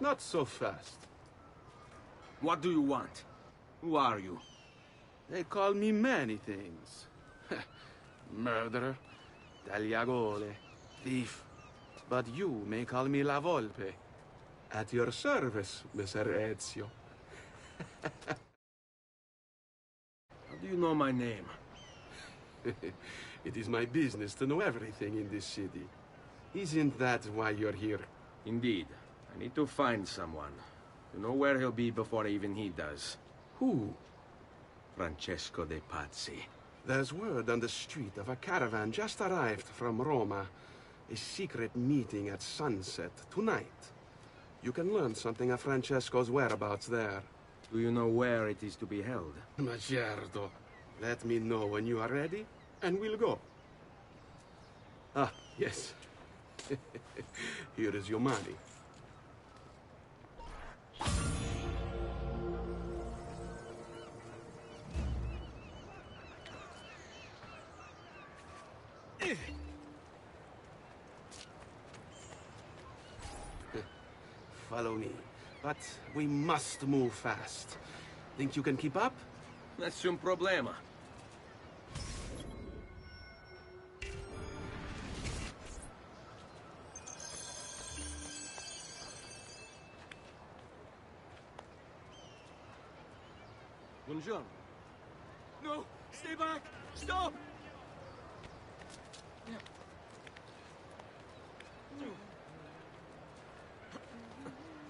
Not so fast. What do you want? Who are you? They call me many things. Murderer, tagliagole, thief. But you may call me La Volpe. At your service, Messer Ezio. How do you know my name? It is my business to know everything in this city. Isn't that why you're here? Indeed. I need to find someone. To know where he'll be before even he does. Who? Francesco de Pazzi. There's word on the street of a caravan just arrived from Roma. A secret meeting at sunset tonight. You can learn something of Francesco's whereabouts there. Do you know where it is to be held? Ma certo. Let me know when you are ready, and we'll go. Ah, yes. Here is your money. follow me. But we must move fast. Think you can keep up? Nessun problema. Buongiorno. No! Stay back! Stop!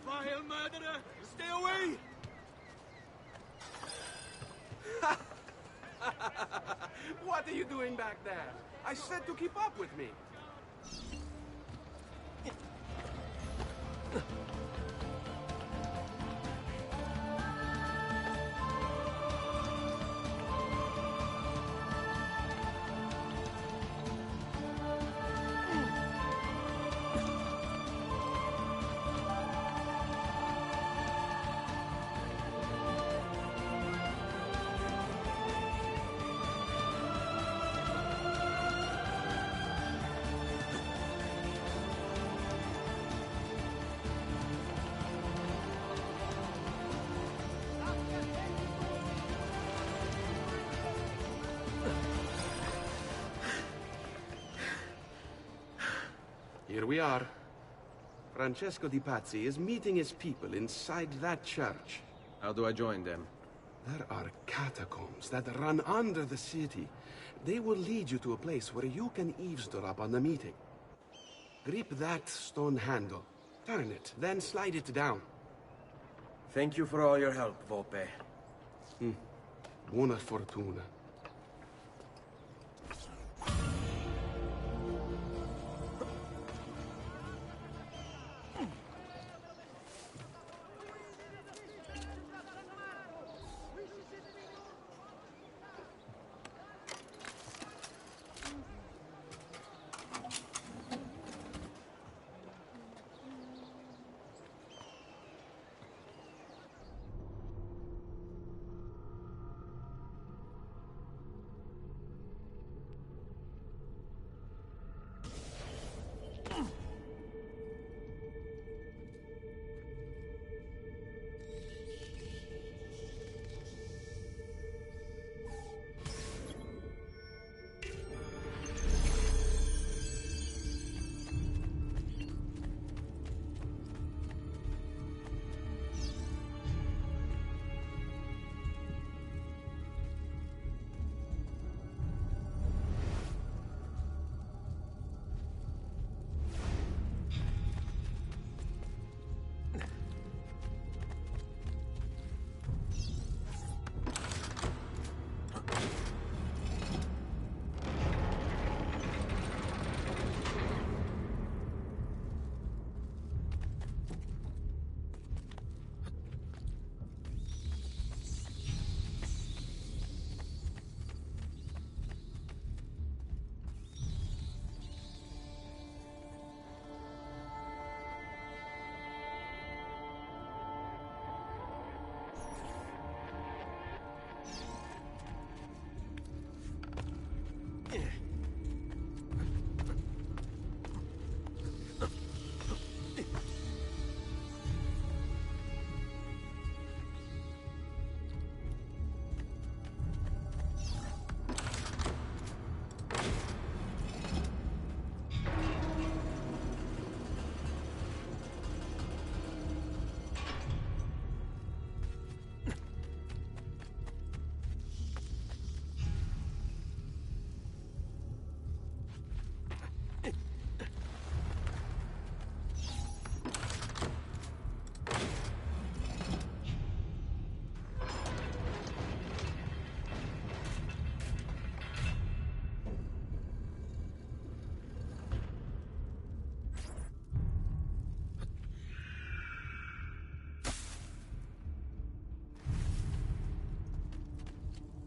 Vile murderer! Stay away! What are you doing back there? I said to keep up with me. Here we are. Francesco Di Pazzi is meeting his people inside that church. How do I join them? There are catacombs that run under the city. They will lead you to a place where you can eavesdrop on the meeting. Grip that stone handle. Turn it, then slide it down. Thank you for all your help, Volpe. Buona fortuna.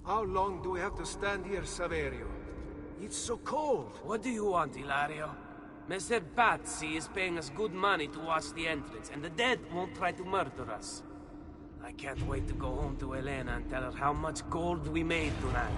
How long do we have to stand here, Saverio? It's so cold. What do you want, Ilario? Messer Pazzi is paying us good money to watch the entrance, and the dead won't try to murder us. I can't wait to go home to Elena and tell her how much gold we made tonight.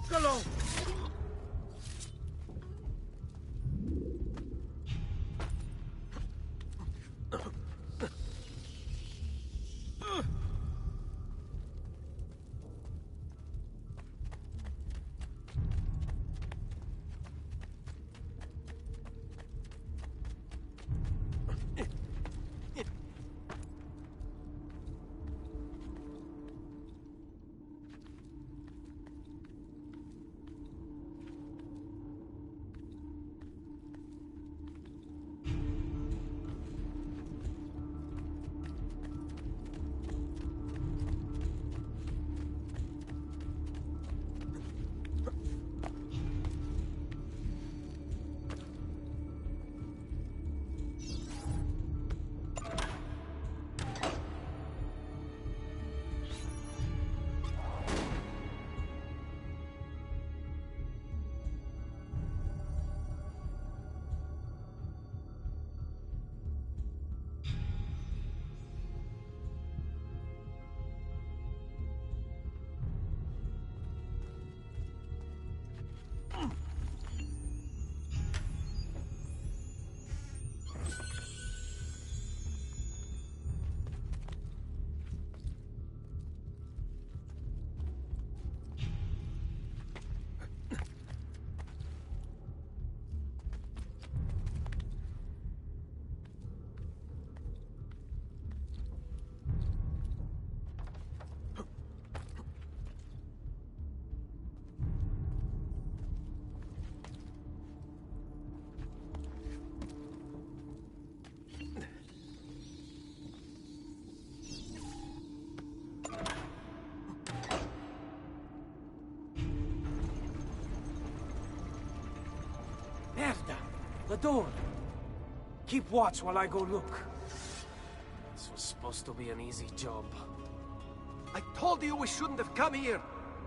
Eccolo! Merda! The door! Keep watch while I go look. This was supposed to be an easy job. I told you we shouldn't have come here.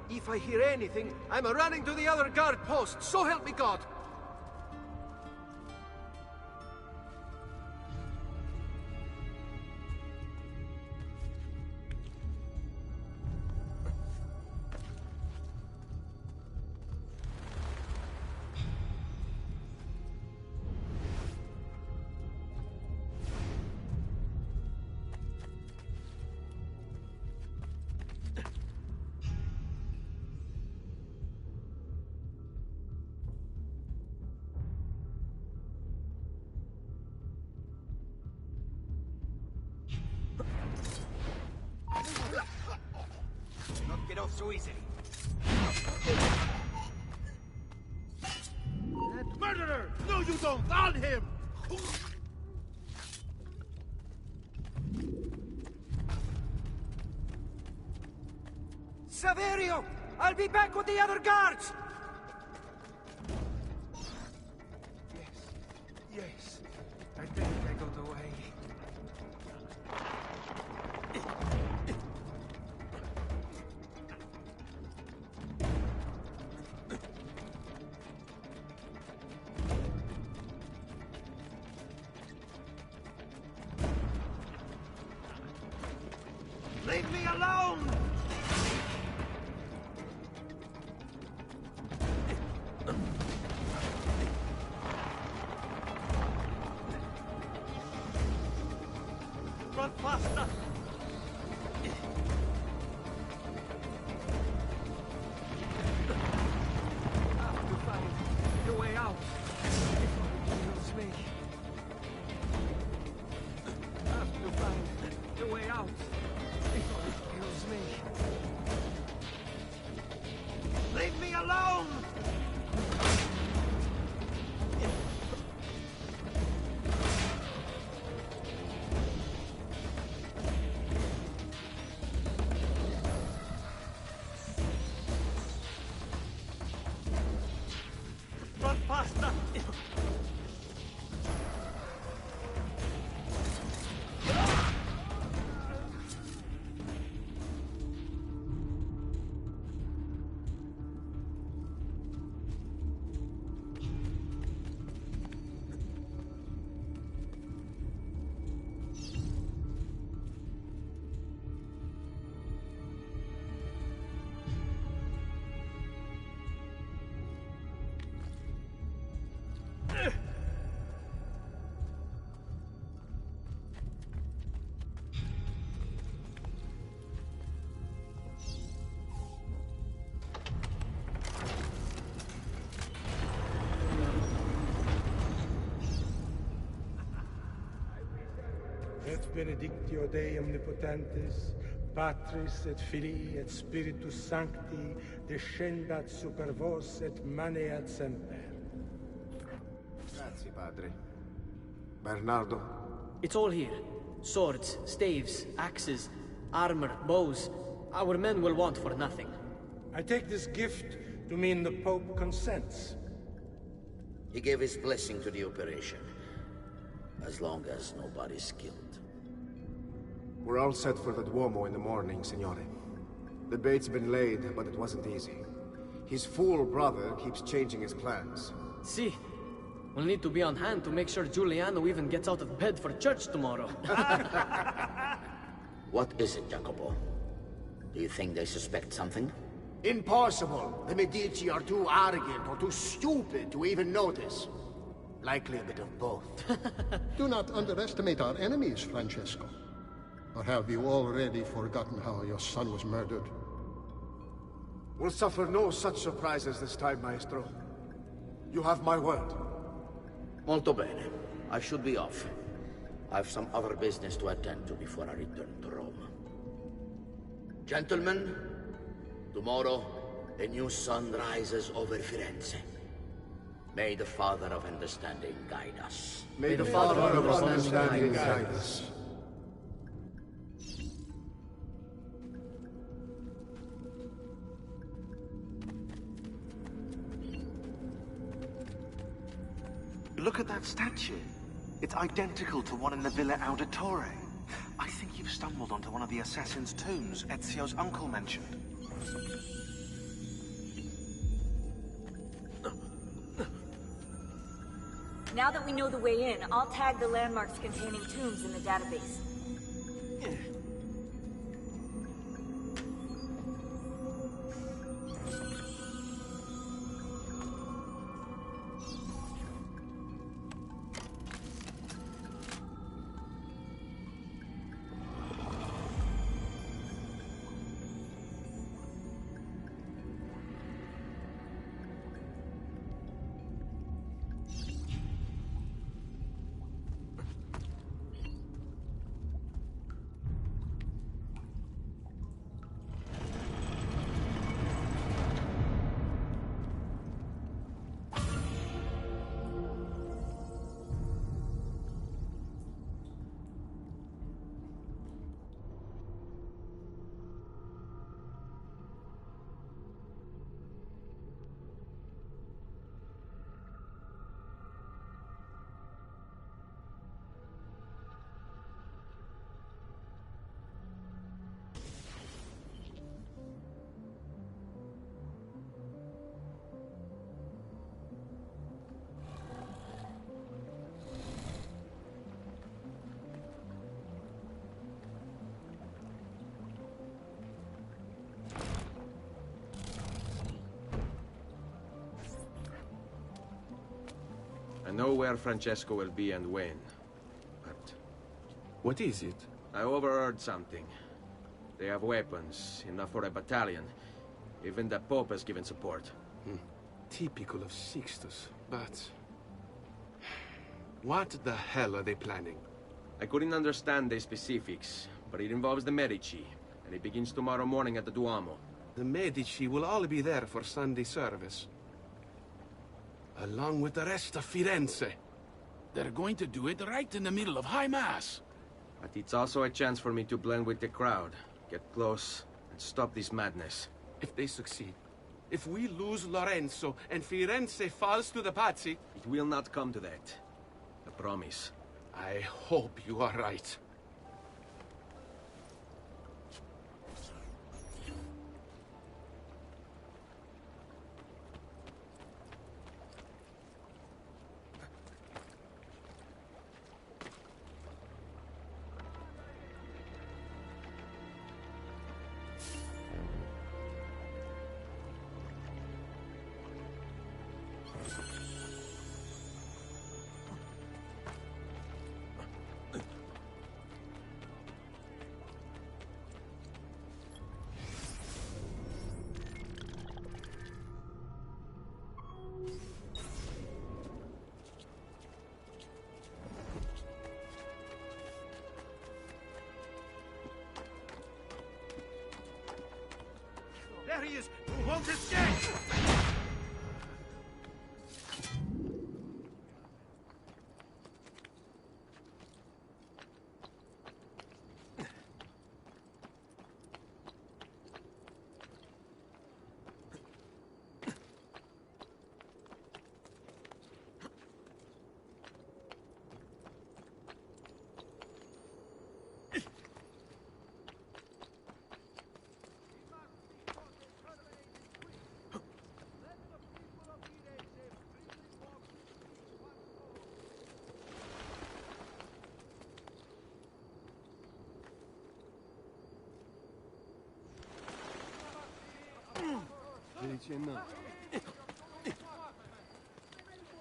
If I hear anything, I'm running to the other guard post, so help me God. Not get off so easily. Murderer! No, you don't! On him! Saverio! I'll be back with the other guards! Yes. I think I got away. Leave me alone! Run faster! I have to find the way out before it kills me. I have to find the way out before it kills me. Leave me alone! Run faster! Et benedictio Dei omnipotentes, Patris et Filii et Spiritus Sancti, descendat super vos et maneat semper. Grazie, Padre. Bernardo? It's all here. Swords, staves, axes, armor, bows. Our men will want for nothing. I take this gift to mean the Pope consents. He gave his blessing to the operation. As long as nobody's killed. We're all set for the Duomo in the morning, Signore. The bait's been laid, but it wasn't easy. His fool brother keeps changing his plans. See, we'll need to be on hand to make sure Giuliano even gets out of bed for church tomorrow. What is it, Jacopo? Do you think they suspect something? Impossible! The Medici are too arrogant or too stupid to even notice. Likely a bit of both. Do not underestimate our enemies, Francesco. Or have you already forgotten how your son was murdered? We'll suffer no such surprises this time, Maestro. You have my word. Molto bene. I should be off. I've some other business to attend to before I return to Rome. Gentlemen, tomorrow, a new sun rises over Firenze. May the Father of Understanding guide us. May the Father of Understanding guide us. Look at that statue. It's identical to one in the Villa Auditore. I think you've stumbled onto one of the assassin's tombs Ezio's uncle mentioned. Now that we know the way in, I'll tag the landmarks containing tombs in the database. I know where Francesco will be and when, but... What is it? I overheard something. They have weapons, enough for a battalion. Even the Pope has given support. Typical of Sixtus, but... What the hell are they planning? I couldn't understand the specifics, but it involves the Medici, and it begins tomorrow morning at the Duomo. The Medici will all be there for Sunday service. Along with the rest of Firenze. They're going to do it right in the middle of High Mass. But it's also a chance for me to blend with the crowd, get close, and stop this madness. If they succeed, if we lose Lorenzo and Firenze falls to the Pazzi... It will not come to that. I promise. I hope you are right. he is, you won't escape!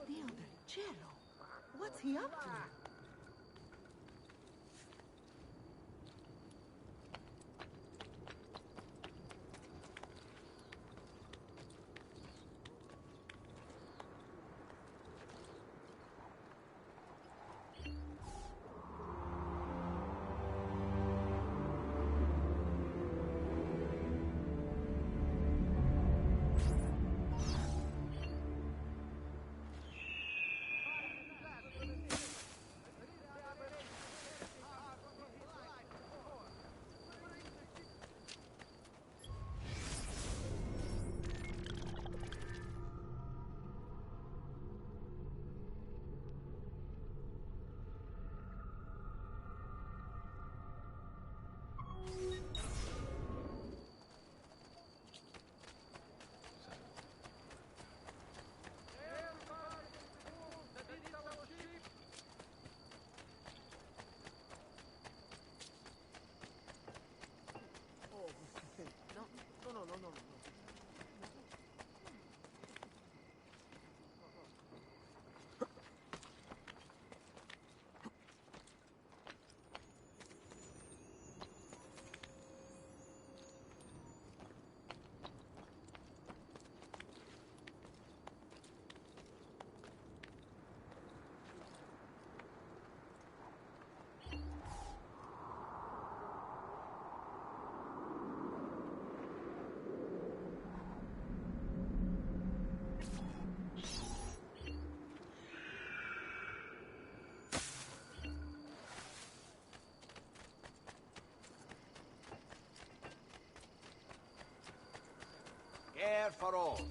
Dio del cielo! What's he up to? No. Care for all.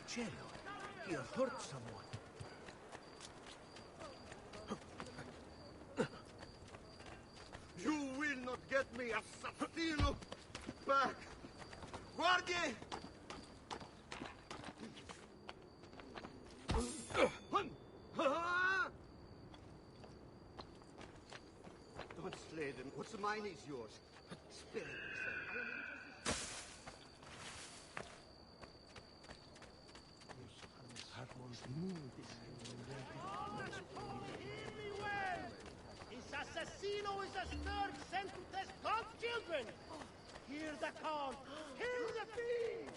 Cielo, you have hurt someone. You will not get me, assassino! Back! Guardie! Don't slay them. What's mine is yours. Spare yourself. This assassino is a scourge sent to test God's children! Hear the call! Kill the thieves!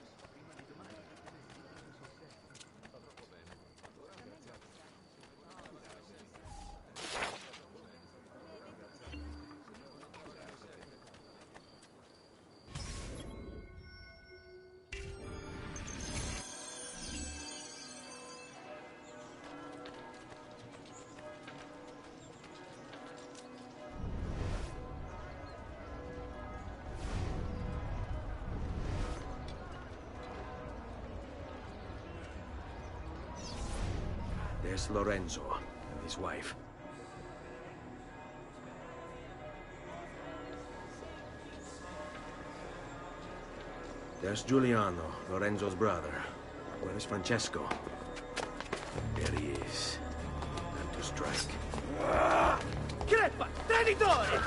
There's Lorenzo and his wife. There's Giuliano, Lorenzo's brother. Where is Francesco? There he is. Time to strike. Crepa! Traditore!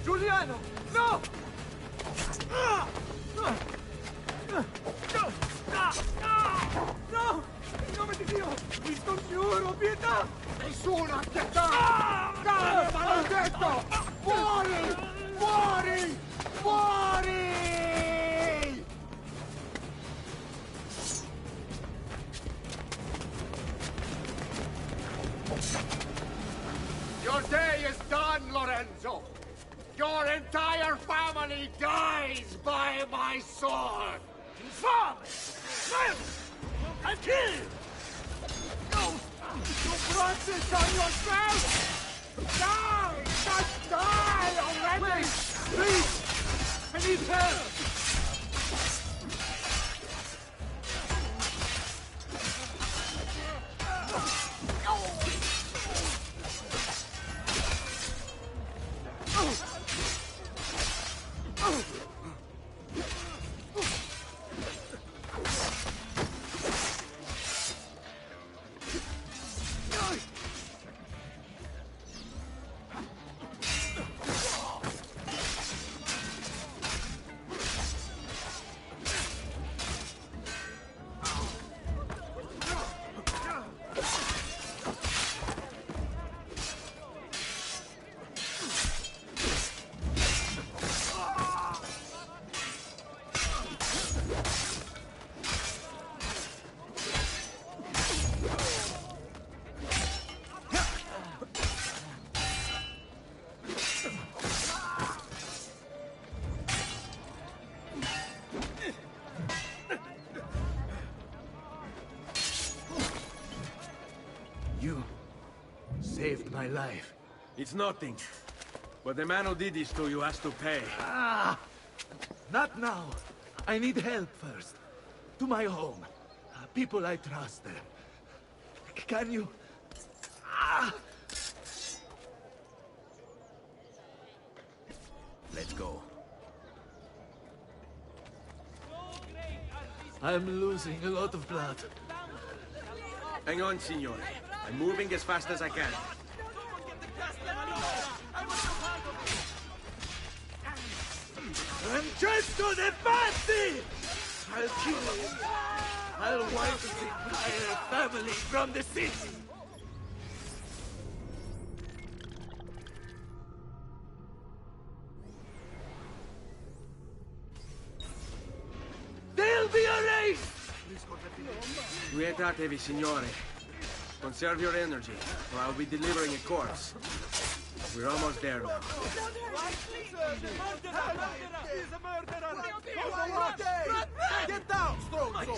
Giuliano! No! No! In nome di Dio! Vi scongiuro, pietà! Nessuna pietà! Cane maledetto! Fuori! Fuori! Fuori! is done, Lorenzo. Your entire family dies by my sword. Infame! Smile! I'll kill you! No! You brought this on yourself! Die! Just die already! Please! I need help! You saved my life. It's nothing. But the man who did this to you has to pay. Ah! Not now. I need help first. To my home. People I trust there. Can you... Ah! Let's go. I'm losing a lot of blood. Hang on, signore. I'm moving as fast as I can.2000! I'll kill you. I'll wipe the entire family from the city. They'll be erased! Quietatevi, signore. Conserve your energy, or I'll be delivering a corpse. We're almost there now. He's a murderer! Get down, Stronzo!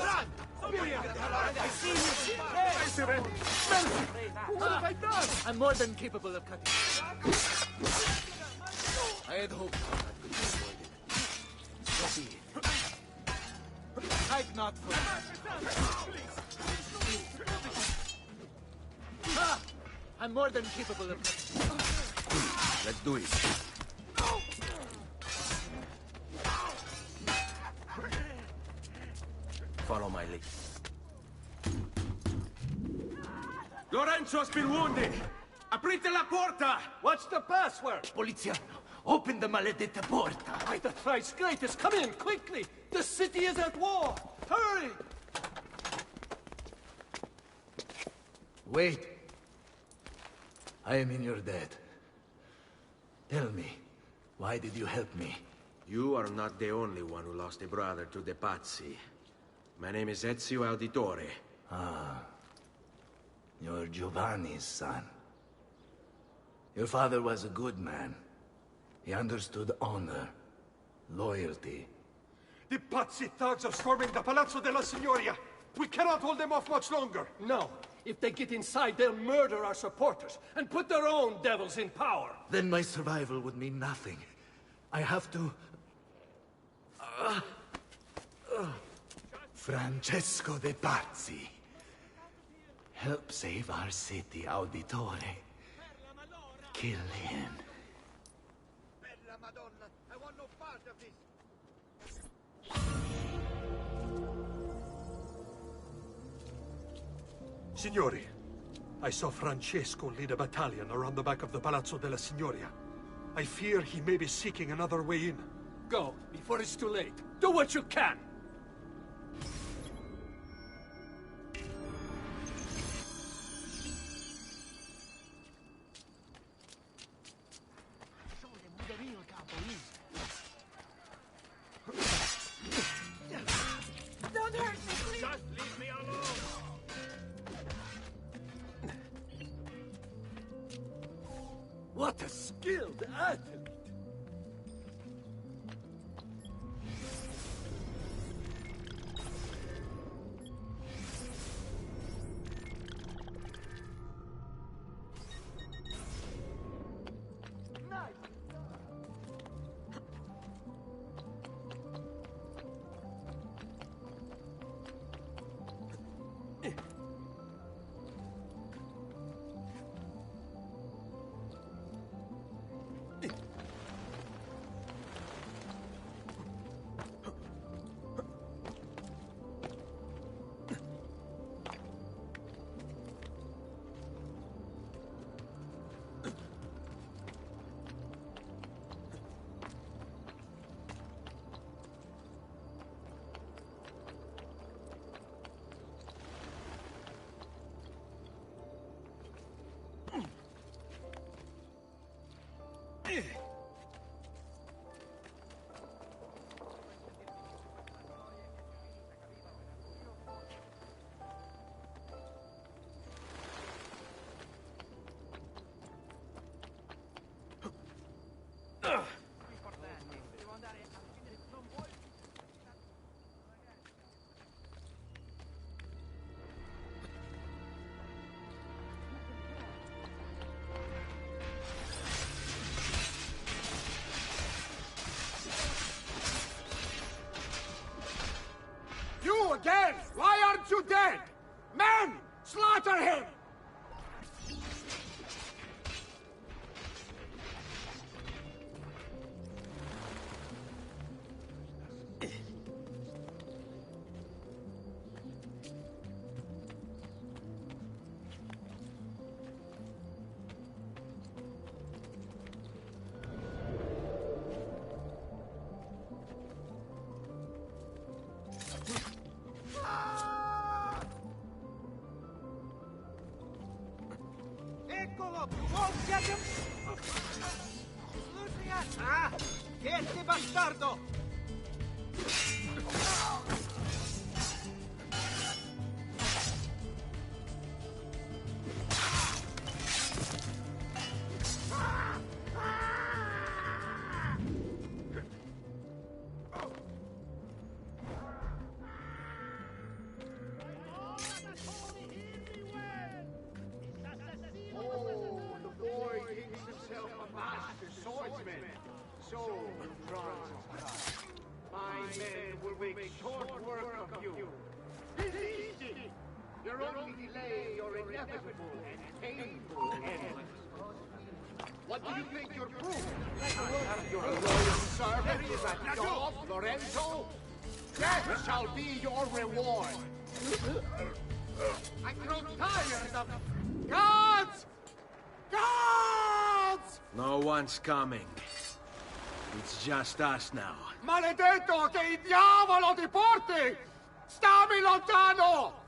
I see you! Mercy! What have I done? I'm more than capable of cutting. I had hoped I could avoid it. So be it. Fight not for me. Ah! I'm more than capable of cutting. Let's do it. Follow my lead. Lorenzo has been wounded! Aprite la porta! What's the password? Poliziano, open the maledetta porta. By the thrice greatest, come in, quickly! The city is at war! Hurry! Wait. I am in your debt. Tell me, why did you help me? You are not the only one who lost a brother to the Pazzi. My name is Ezio Auditore. Ah. You're Giovanni's son. Your father was a good man. He understood honor, loyalty. The Pazzi thugs are storming the Palazzo della Signoria! We cannot hold them off much longer! No. If they get inside, they'll murder our supporters and put their own devils in power. Then my survival would mean nothing. I have to... Francesco de Pazzi. Help save our city, Auditore. Kill him. Bella Madonna, I want no part of this. Signori, I saw Francesco lead a battalion around the back of the Palazzo della Signoria. I fear he may be seeking another way in. Go, before it's too late. Do what you can! Don't hurt me, please! Just leave me alone! What a skilled athlete. You again! Why aren't you dead? Men! Slaughter him! Eccolo! You won't get him! He's losing us! Ah! Tienti, bastardo! Your only delay, your inevitable and painful end. What do you think you're proving? Your loyal servant, that dog, Lorenzo? That shall be your reward. I grow tired of... Gods! Gods! No one's coming. It's just us now. Maledetto, che il diavolo ti porti! Stammi lontano!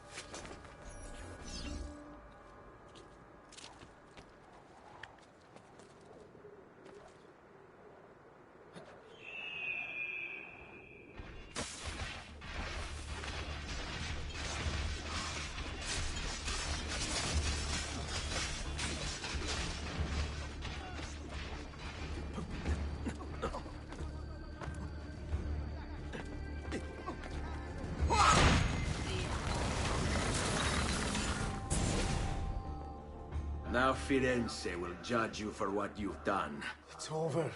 Now Firenze will judge you for what you've done. It's over.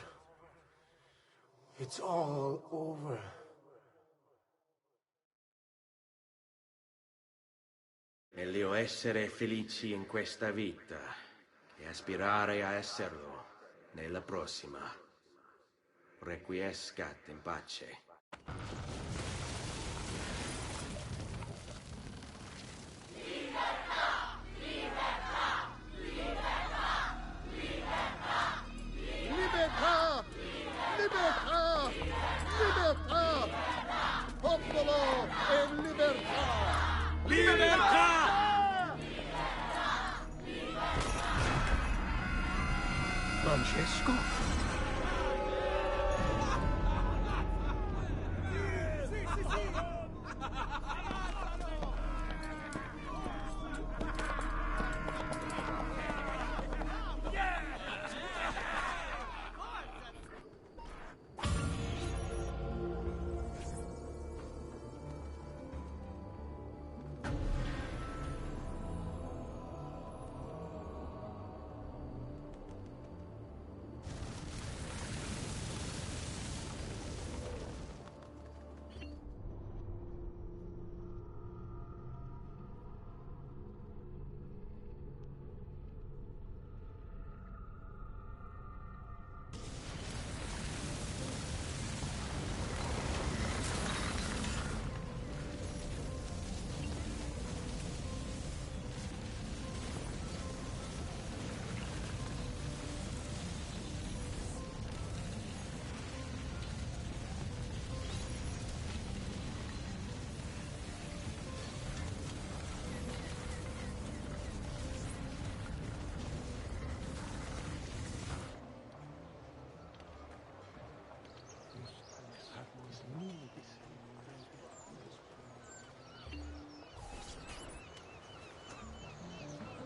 It's all over. Meglio essere felici in questa vita che aspirare a esserlo nella prossima. Requiescat in pace. Popolo e libertà! Libertà! Francesco?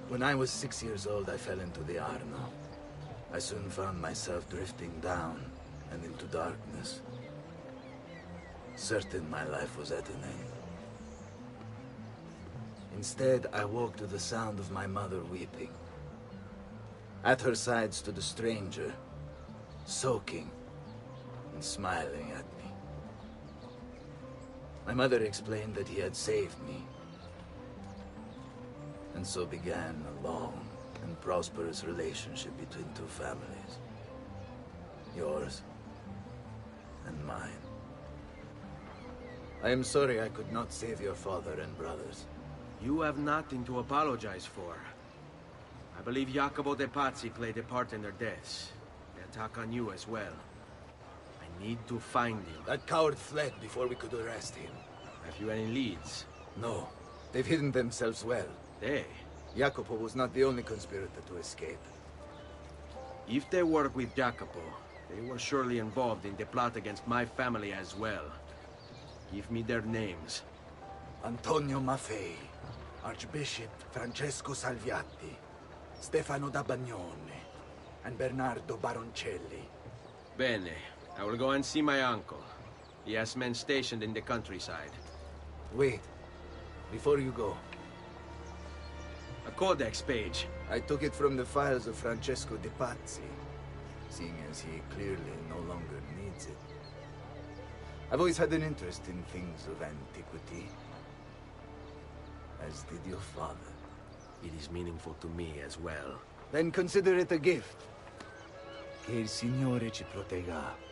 When I was 6 years old, I fell into the Arno. I soon found myself drifting down and into darkness. Certain my life was at an end. Instead, I woke to the sound of my mother weeping. At her side stood a stranger, soaking and smiling at me. My mother explained that he had saved me. And so began a long and prosperous relationship between two families. Yours and mine. I am sorry I could not save your father and brothers. You have nothing to apologize for. I believe Jacopo de Pazzi played a part in their deaths. The attack on you as well. I need to find him. That coward fled before we could arrest him. Have you any leads? No. They've hidden themselves well. They? Jacopo was not the only conspirator to escape. If they work with Jacopo, they were surely involved in the plot against my family as well. Give me their names. Antonio Maffei, Archbishop Francesco Salviati, Stefano da Bagnone, and Bernardo Baroncelli. Bene. I will go and see my uncle. He has men stationed in the countryside. Wait. Before you go. A codex page. I took it from the files of Francesco de Pazzi, seeing as he clearly no longer needs it. I've always had an interest in things of antiquity, as did your father. It is meaningful to me as well. Then consider it a gift. Che il Signore ci protegga.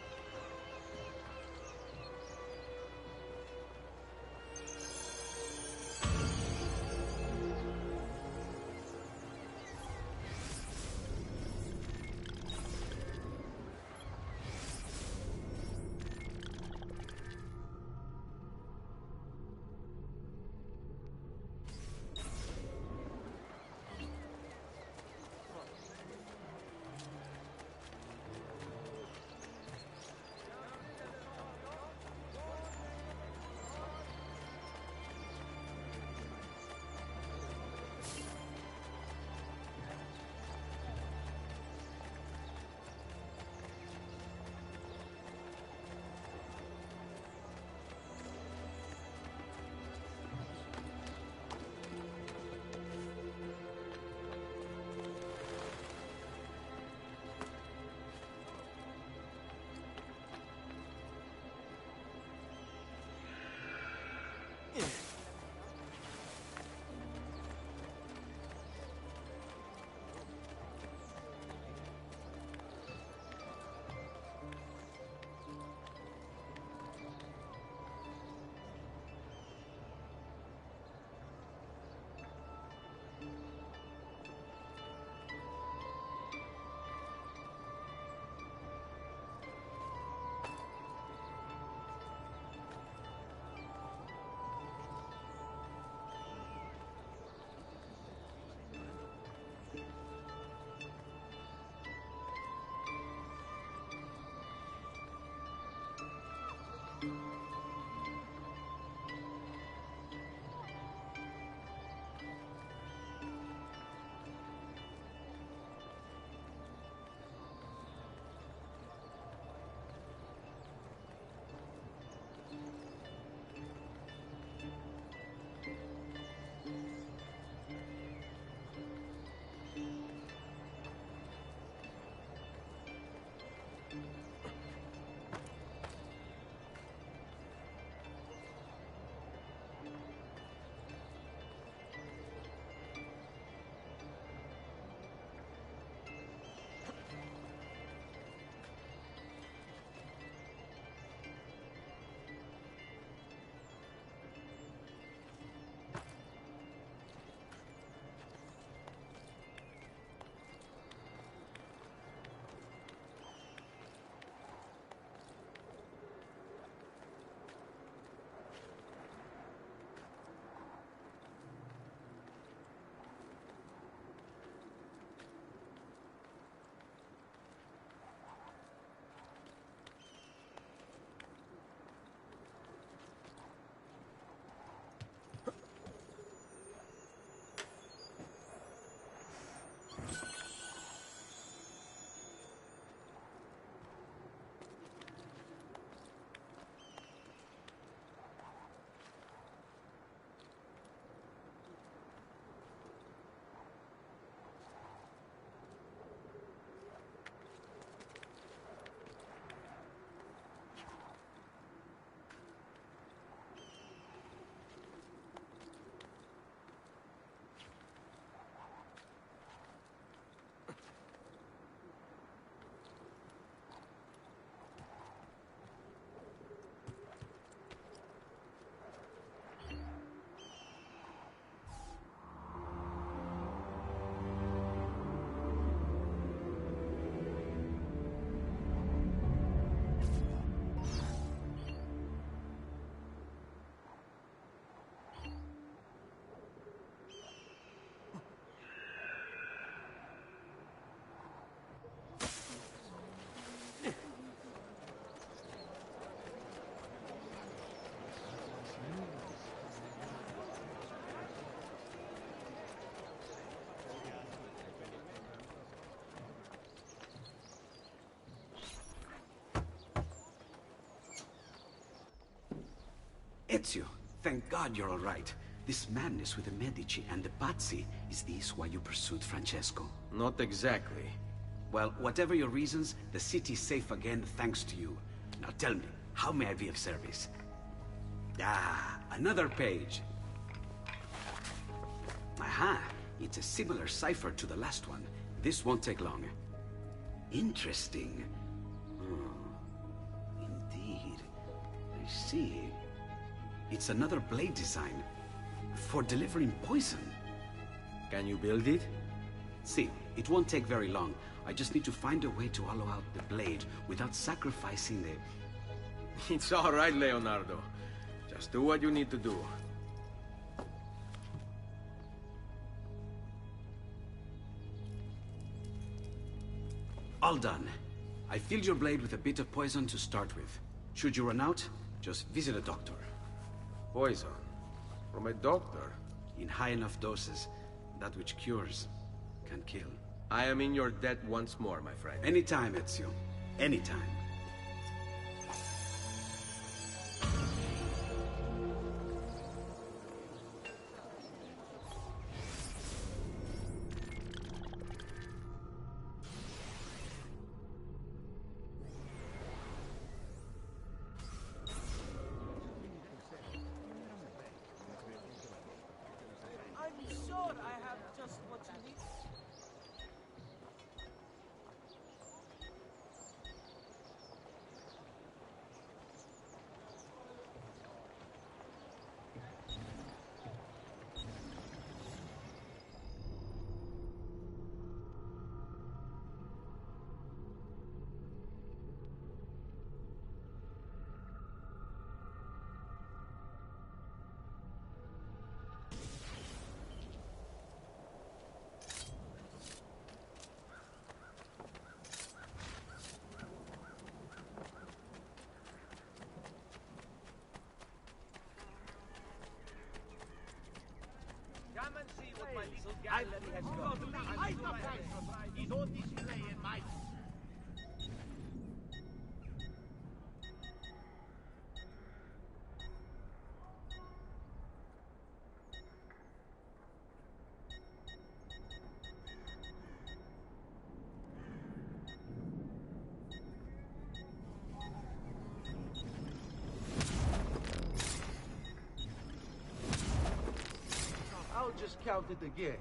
Ezio, thank God you're all right. This madness with the Medici and the Pazzi, is this why you pursued Francesco? Not exactly. Well, whatever your reasons, the city's safe again thanks to you. Now tell me, how may I be of service? Ah, another page. Aha, it's a similar cipher to the last one. This won't take long. Interesting. Oh, indeed. I see. It's another blade design. For delivering poison. Can you build it? See, it won't take very long. I just need to find a way to hollow out the blade without sacrificing the... It's all right, Leonardo. Just do what you need to do. All done. I filled your blade with a bit of poison to start with. Should you run out, just visit a doctor. Poison? From a doctor? In high enough doses, that which cures can kill. I am in your debt once more, my friend. Anytime, Ezio. Anytime. Come and see what my little gallery has got. He's on display in my... I'll just count it again.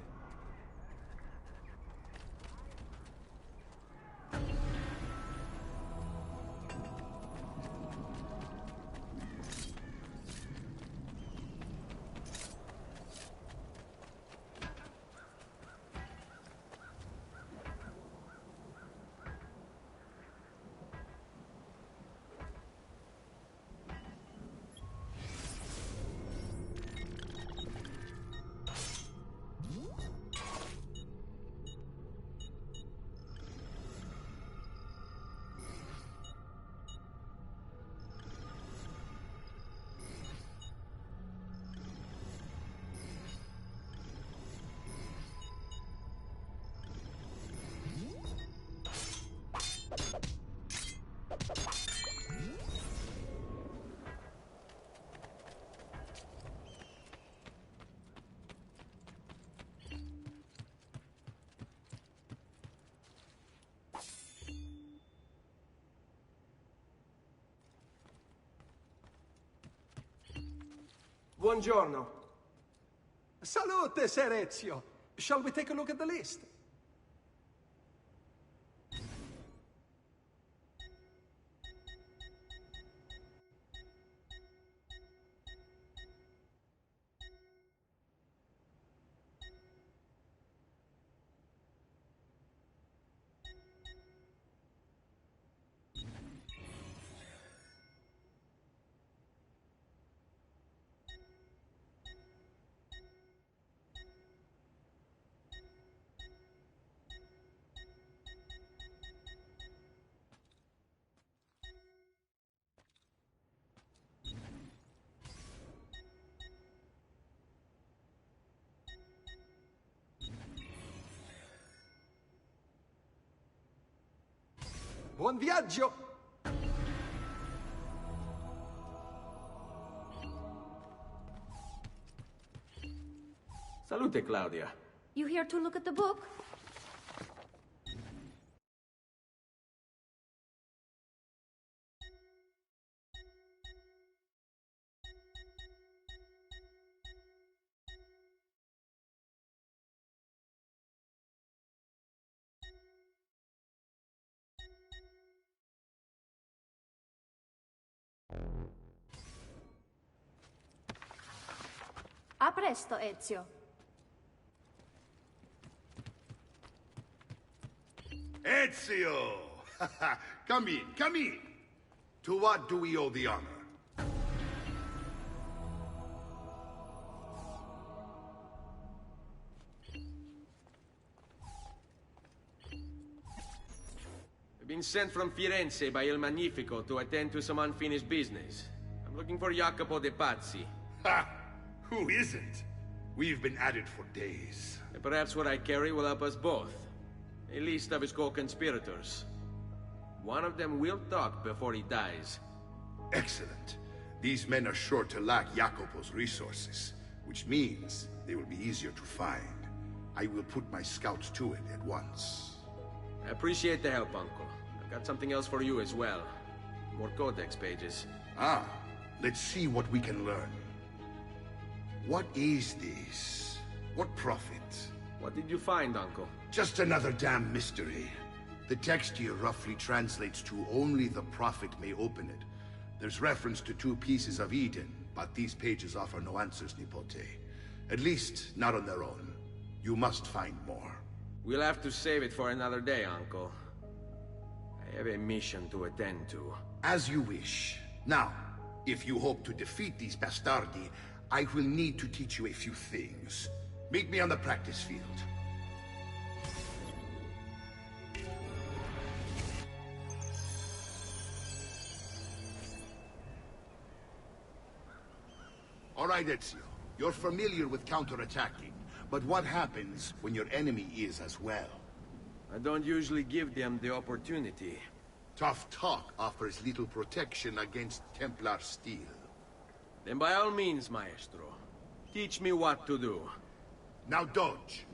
Buongiorno. Salute, Ser Ezio. Shall we take a look at the list? Buon viaggio! Salute, Claudia. You here to look at the book? A presto, Ezio. Ezio! Come in, come in! To what do we owe the honor? I've been sent from Firenze by Il Magnifico to attend to some unfinished business. I'm looking for Jacopo de Pazzi. Ha! Who isn't? We've been at it for days. And perhaps what I carry will help us both. A list of his co-conspirators. One of them will talk before he dies. Excellent. These men are sure to lack Jacopo's resources, which means they will be easier to find. I will put my scouts to it at once. I appreciate the help, Uncle. I've got something else for you as well. More codex pages. Ah, let's see what we can learn. What is this? What prophet? What did you find, Uncle? Just another damn mystery. The text here roughly translates to only the prophet may open it. There's reference to 2 pieces of Eden, but these pages offer no answers, Nipote. At least, not on their own. You must find more. We'll have to save it for another day, Uncle. I have a mission to attend to. As you wish. Now, if you hope to defeat these bastardi, I will need to teach you a few things. Meet me on the practice field. All right, Ezio. You're familiar with counterattacking, but what happens when your enemy is as well? I don't usually give them the opportunity. Tough talk offers little protection against Templar steel. Then by all means, Maestro. Teach me what to do. Now dodge.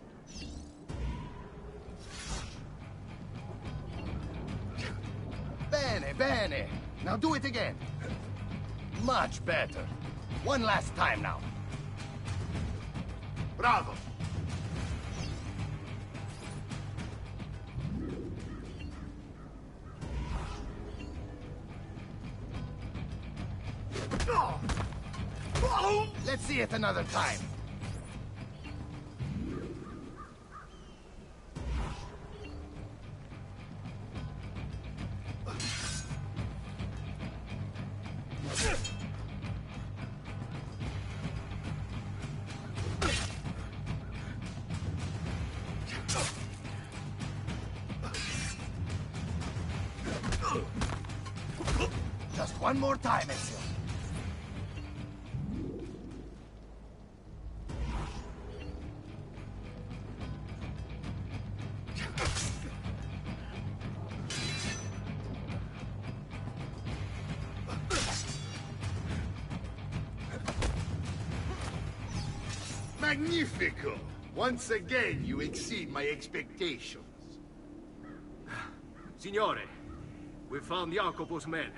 Bene, bene. Now do it again. Much better. One last time now. Bravo. Let's see it another time. Just one more time, Ezio. Magnifico! Once again, you exceed my expectations. Signore, we found Jacopo's men,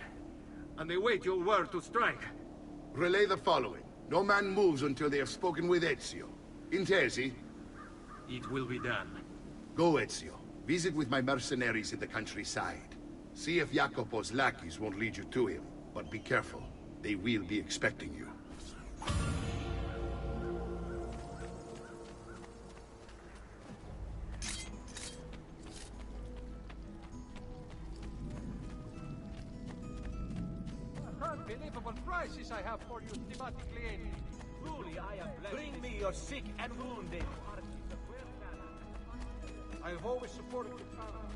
and they wait your word to strike. Relay the following. No man moves until they have spoken with Ezio. Intesi? It will be done. Go, Ezio. Visit with my mercenaries in the countryside. See if Jacopo's lackeys won't lead you to him. But be careful. They will be expecting you. Unbelievable prices I have for you, Timati clienti. Truly, I am blessed. Bring me your sick and wounded. I have always supported the town.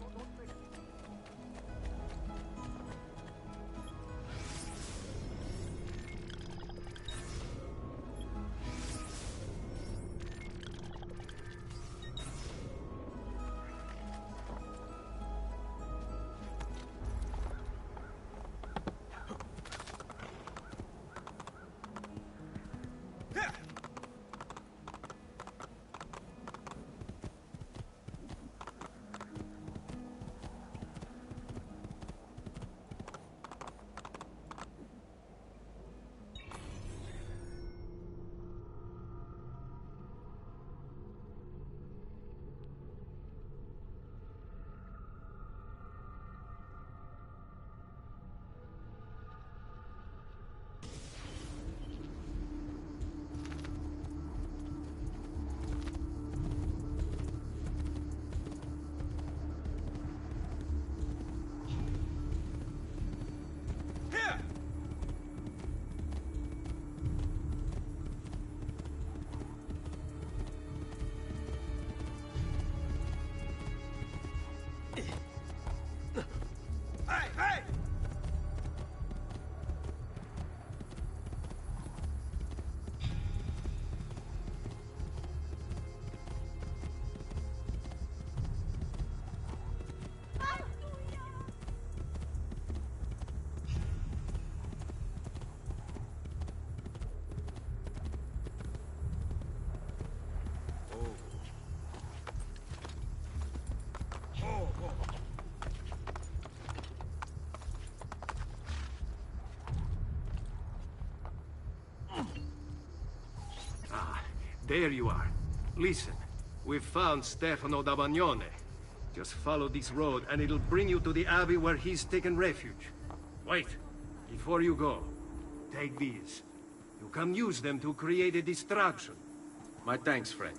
There you are. Listen, we've found Stefano da Bagnone. Just follow this road and it'll bring you to the abbey where he's taken refuge. Wait, before you go, take these. You can use them to create a distraction. My thanks, friend.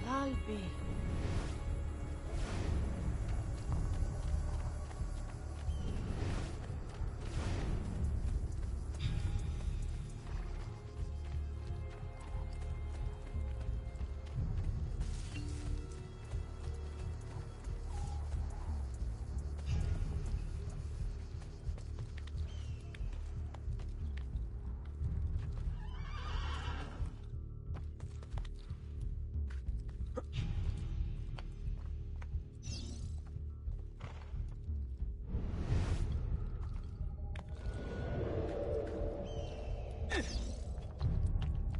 I'll be.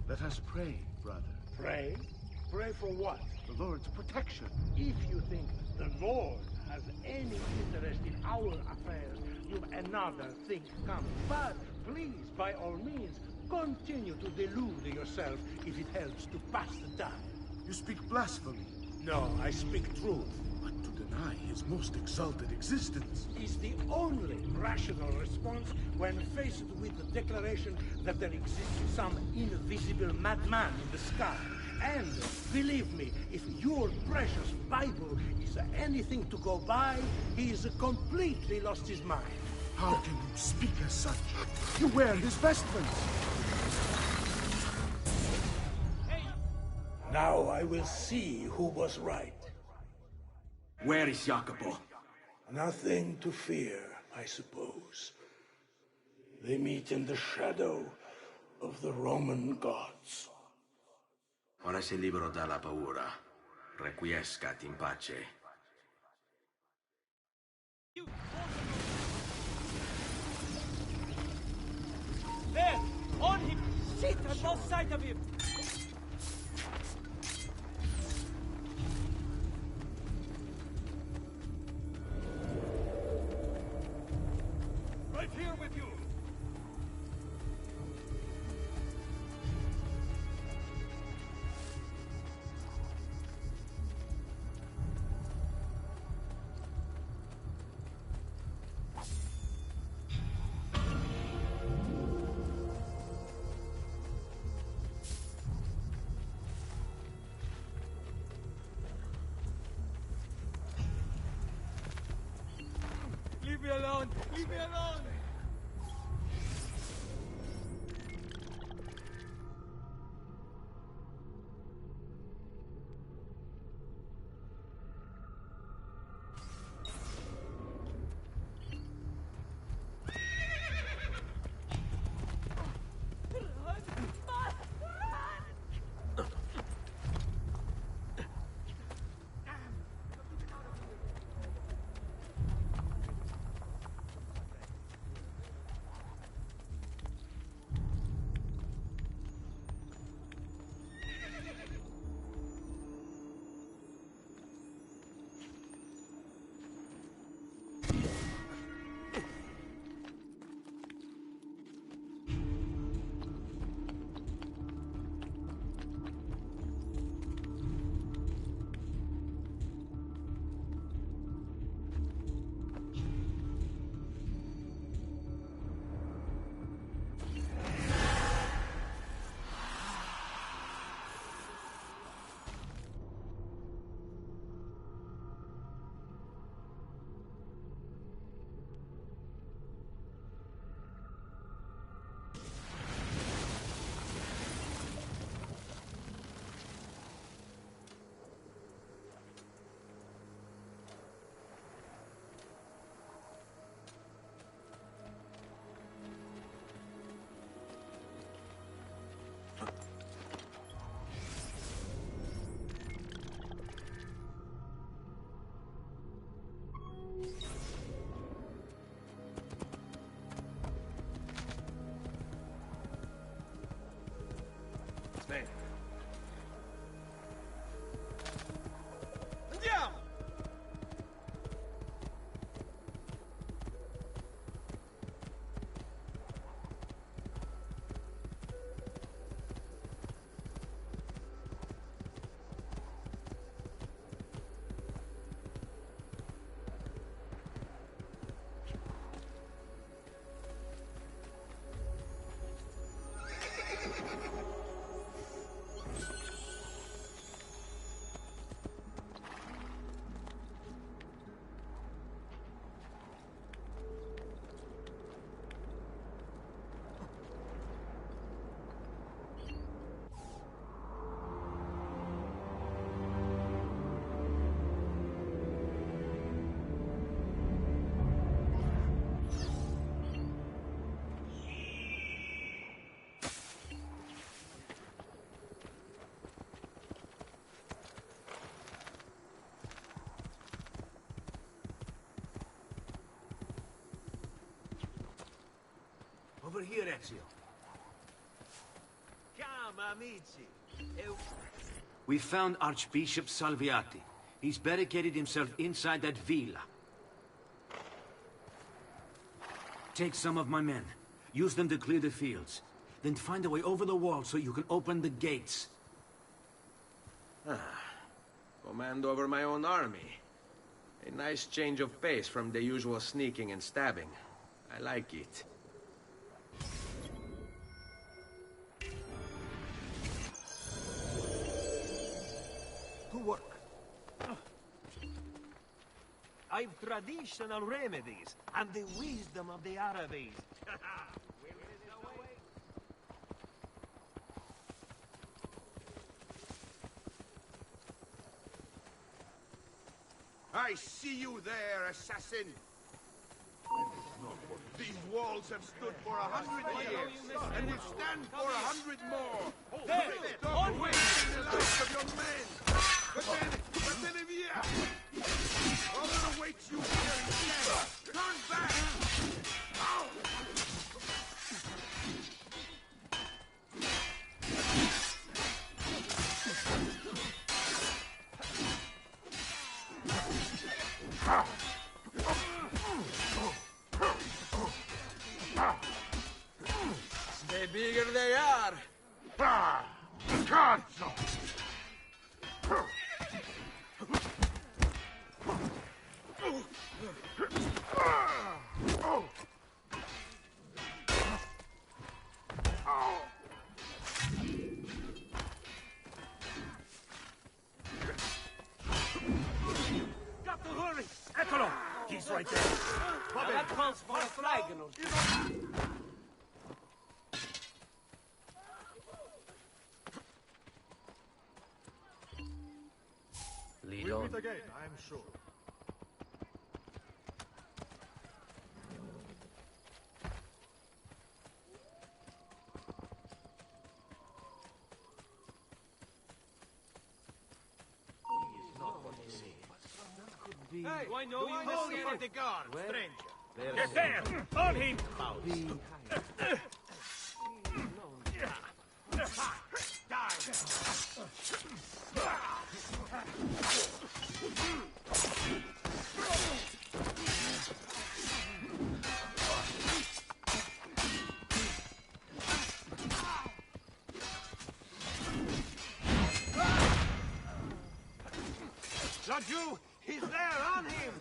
Let us pray, brother. Pray? Pray for what? The Lord's protection. If you think the Lord has any interest in our affairs, you've another thing coming. But please, by all means, continue to delude yourself if it helps to pass the time. You speak blasphemy. No, I speak truth. But to deny his most exalted existence Is the only rational response when faced with the declaration that there exists some invisible madman in the sky. And believe me, if your precious Bible is anything to go by, he's completely lost his mind. How can you speak as such? You wear his vestments. Now I will see who was right. Where is Jacopo? Nothing to fear, I suppose. They meet in the shadow of the Roman gods. Ora sei libero dalla paura. Requiescat in pace. There! On him! Sit! I've lost sight of him! Right here with you! Leave me alone! Leave me alone! Bene. Andiamo! Over here, Ezio. Come, amici. We found Archbishop Salviati. He's barricaded himself inside that villa. Take some of my men. Use them to clear the fields. Then find a way over the wall so you can open the gates. Command over my own army. A nice change of pace from the usual sneaking and stabbing. I like it. To work. I've traditional remedies and the wisdom of the Arabes. I see you there, assassin! These walls have stood for 100 years, and will stand for 100 more! There! Stop wasting the lives of your men! Vattene via! All awaits you here instead! Turn back! Ow! The bigger they are. Cazzo! Got to hurry! Eccolo! He's right there. That calls for a flag. Lead We'll on. meet again, I'm sure. Hey, do I know you must the guard, stranger? Get there! On him! Laggiù! He's there! On him!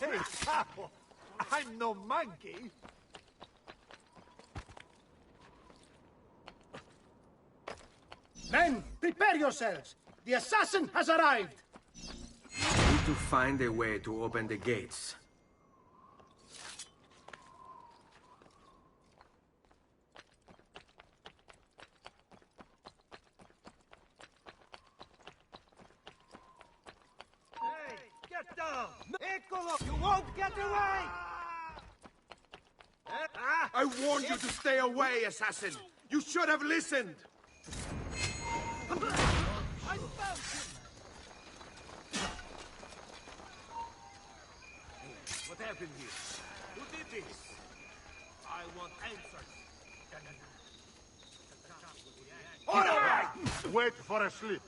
Hey, Capo! I'm no monkey! Men, prepare yourselves! The assassin has arrived! Need to find a way to open the gates. down! Eccolo! You won't get away! I warned you to stay away, assassin! You should have listened! I found him! What happened here? Who did this? I want answers. All right! Wait for a slip.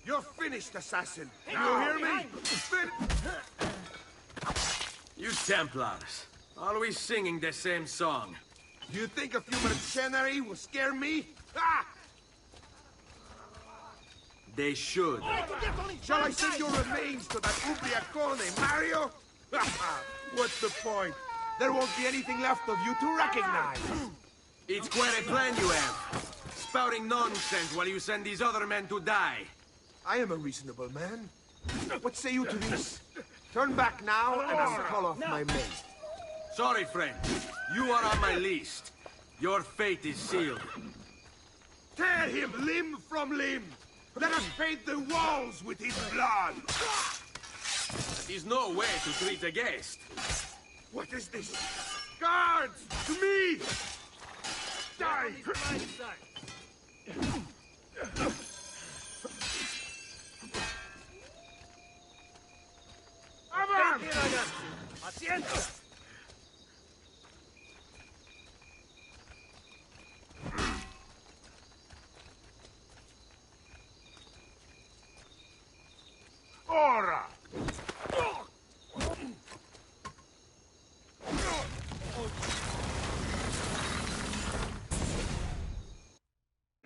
You're finished, assassin! You hear me? You Templars, always singing the same song. Do you think a few mercenary will scare me? Ah! They should. Shall I send your remains to that Ubriacone, Mario? What's the point? There won't be anything left of you to recognize. It's quite a plan you have. Spouting nonsense while you send these other men to die. I am a reasonable man. What say you to this? Turn back now, and I'll call off my men. Sorry, friend. You are on my list. Your fate is sealed. Tear him limb from limb! Let us paint the walls with his blood! That is no way to treat a guest. What is this? Guards! To me! Die! Avanti, ragazzi! Pazienza! Ora!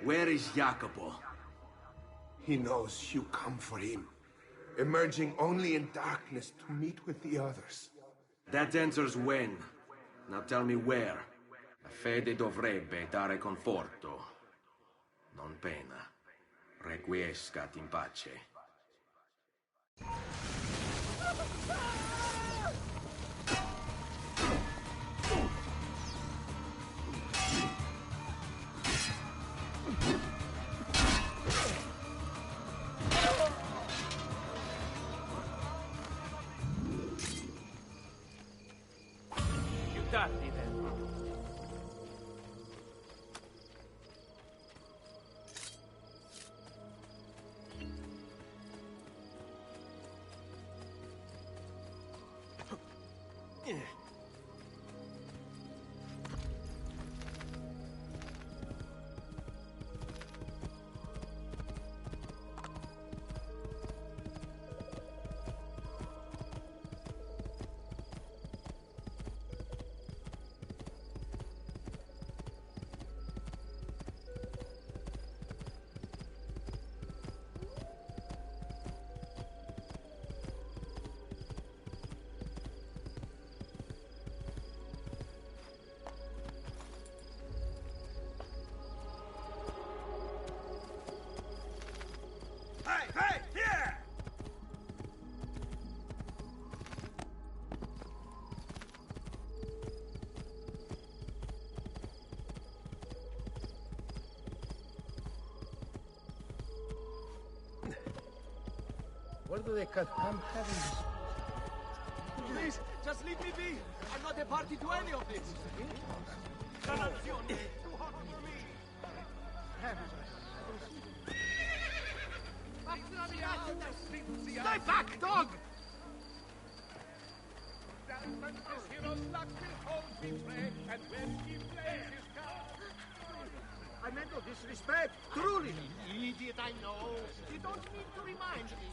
Where is Jacopo? He knows you come for him, emerging only in darkness to meet with the others. That answers when. Now tell me where. La fede dovrebbe dare conforto, non pena. Requiescat in pace. Aiutarli, then. Hey, hey, here! Where do they cut? I'm having this. Please, just leave me be. I'm not a party to any of this. Stay back, dog! I meant no disrespect, truly. Idiot, I know. You don't need to remind me.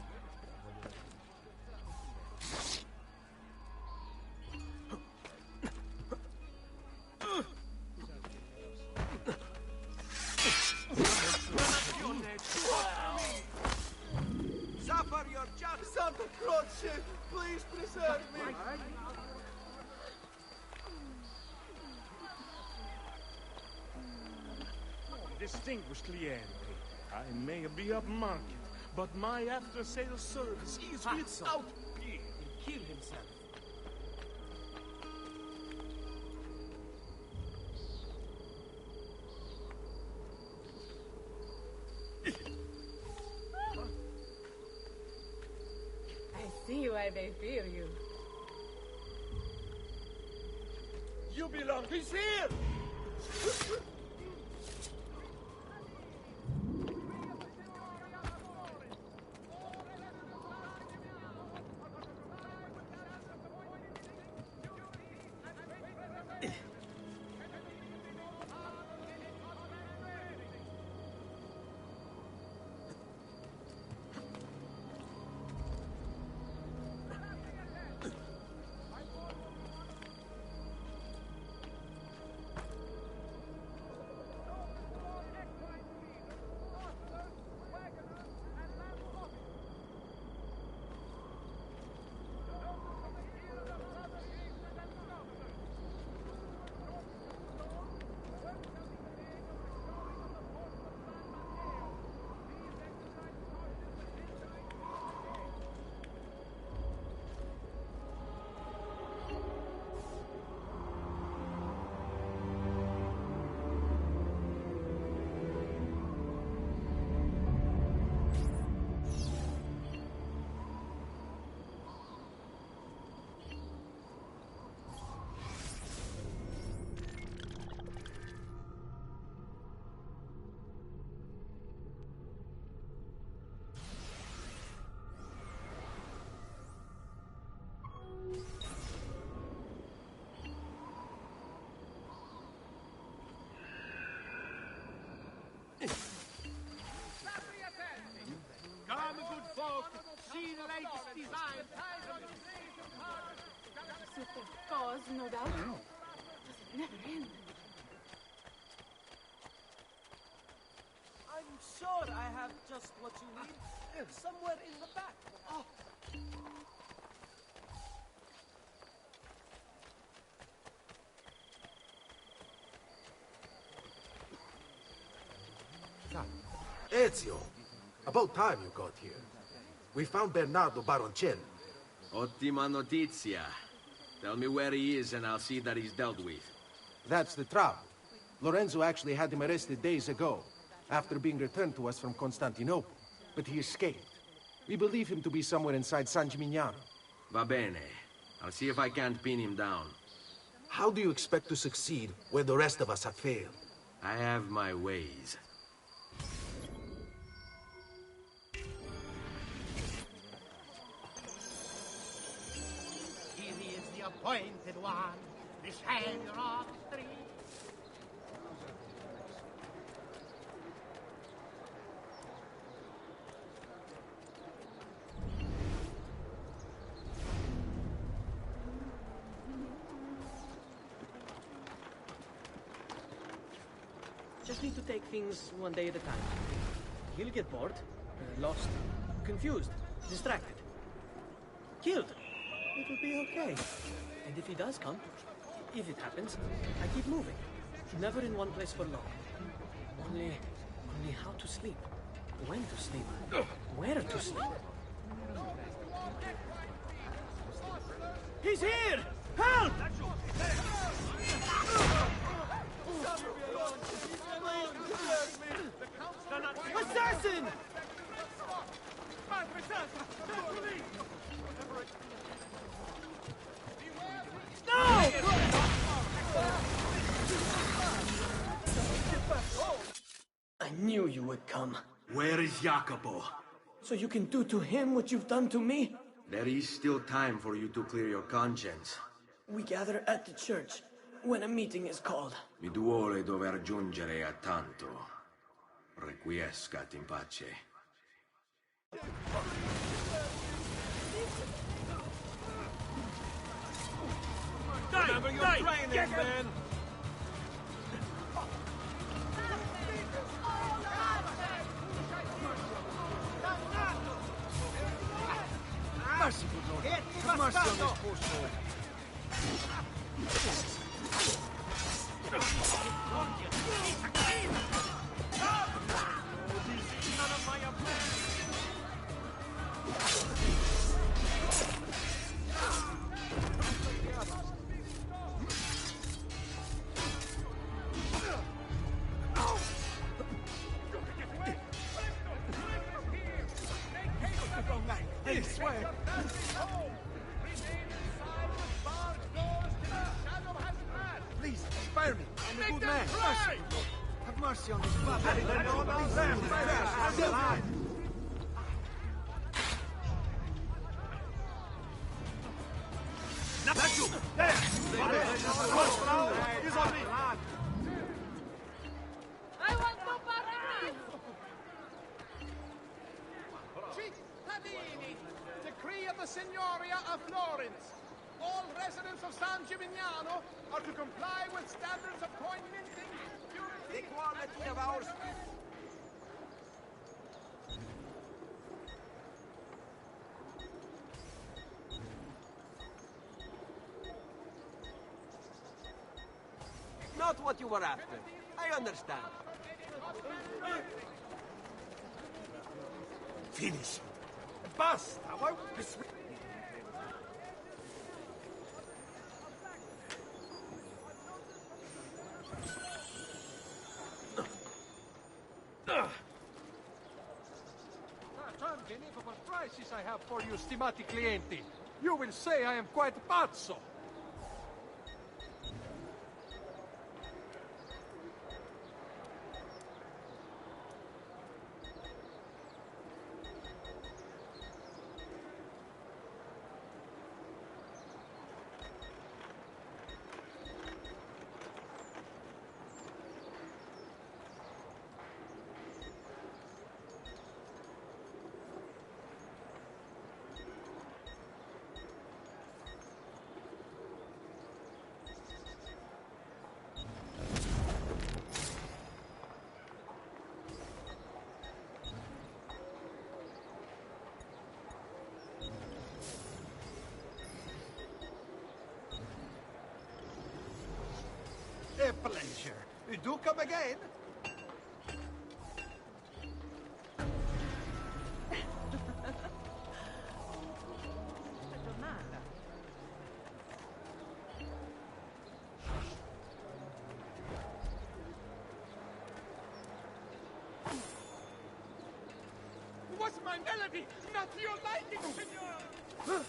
Suffer your just. Santa Croce, please preserve me. Distinguished cliente, I may be upmarket, but my after-sales service is without peer. He'll kill himself. why they fear you. You belong. He's here! Come, good folk, see the latest design. Suit of cause, no doubt. Does it never end? I'm sure I have just what you need. Somewhere in the back. Oh. Ezio, about time you got here. We found Bernardo Baroncelli. Ottima notizia. Tell me where he is and I'll see that he's dealt with. That's the trouble. Lorenzo actually had him arrested days ago, after being returned to us from Constantinople. But he escaped. We believe him to be somewhere inside San Gimignano. Va bene. I'll see if I can't pin him down. How do you expect to succeed where the rest of us have failed? I have my ways. Here is the appointed one, the savior of the street. Just need to take things one day at a time. He'll get bored, lost, confused, distracted, killed. It will be okay. And if he does come, if it happens, I keep moving. Never in one place for long. Only how to sleep, when to sleep, where to sleep. He's here! Help! Assassin! No! I knew you would come. Where is Jacopo? So you can do to him what you've done to me? There is still time for you to clear your conscience. We gather at the church when a meeting is called. Mi duole dover giungere a tanto. Requiescat in pace. Remember your training, man! Mercy, good lord. Have mercy on this poor soul. I swear. man! Have mercy on this bastard! Laggiù! He's on me! I want to party! Cittadini! Decree of the Signoria of Florence. All residents of San Gimignano are to comply with standards of coin minting, purity, the quality of our... Not what you were after. I understand. Finish it. Basta! Why... Unbelievable prices I have for you, stimati clienti. You will say I am quite pazzo. A pleasure. Do come again. Was my melody not to your liking, senor?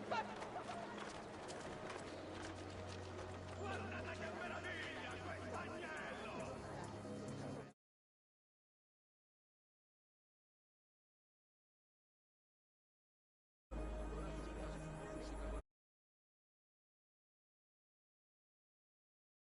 But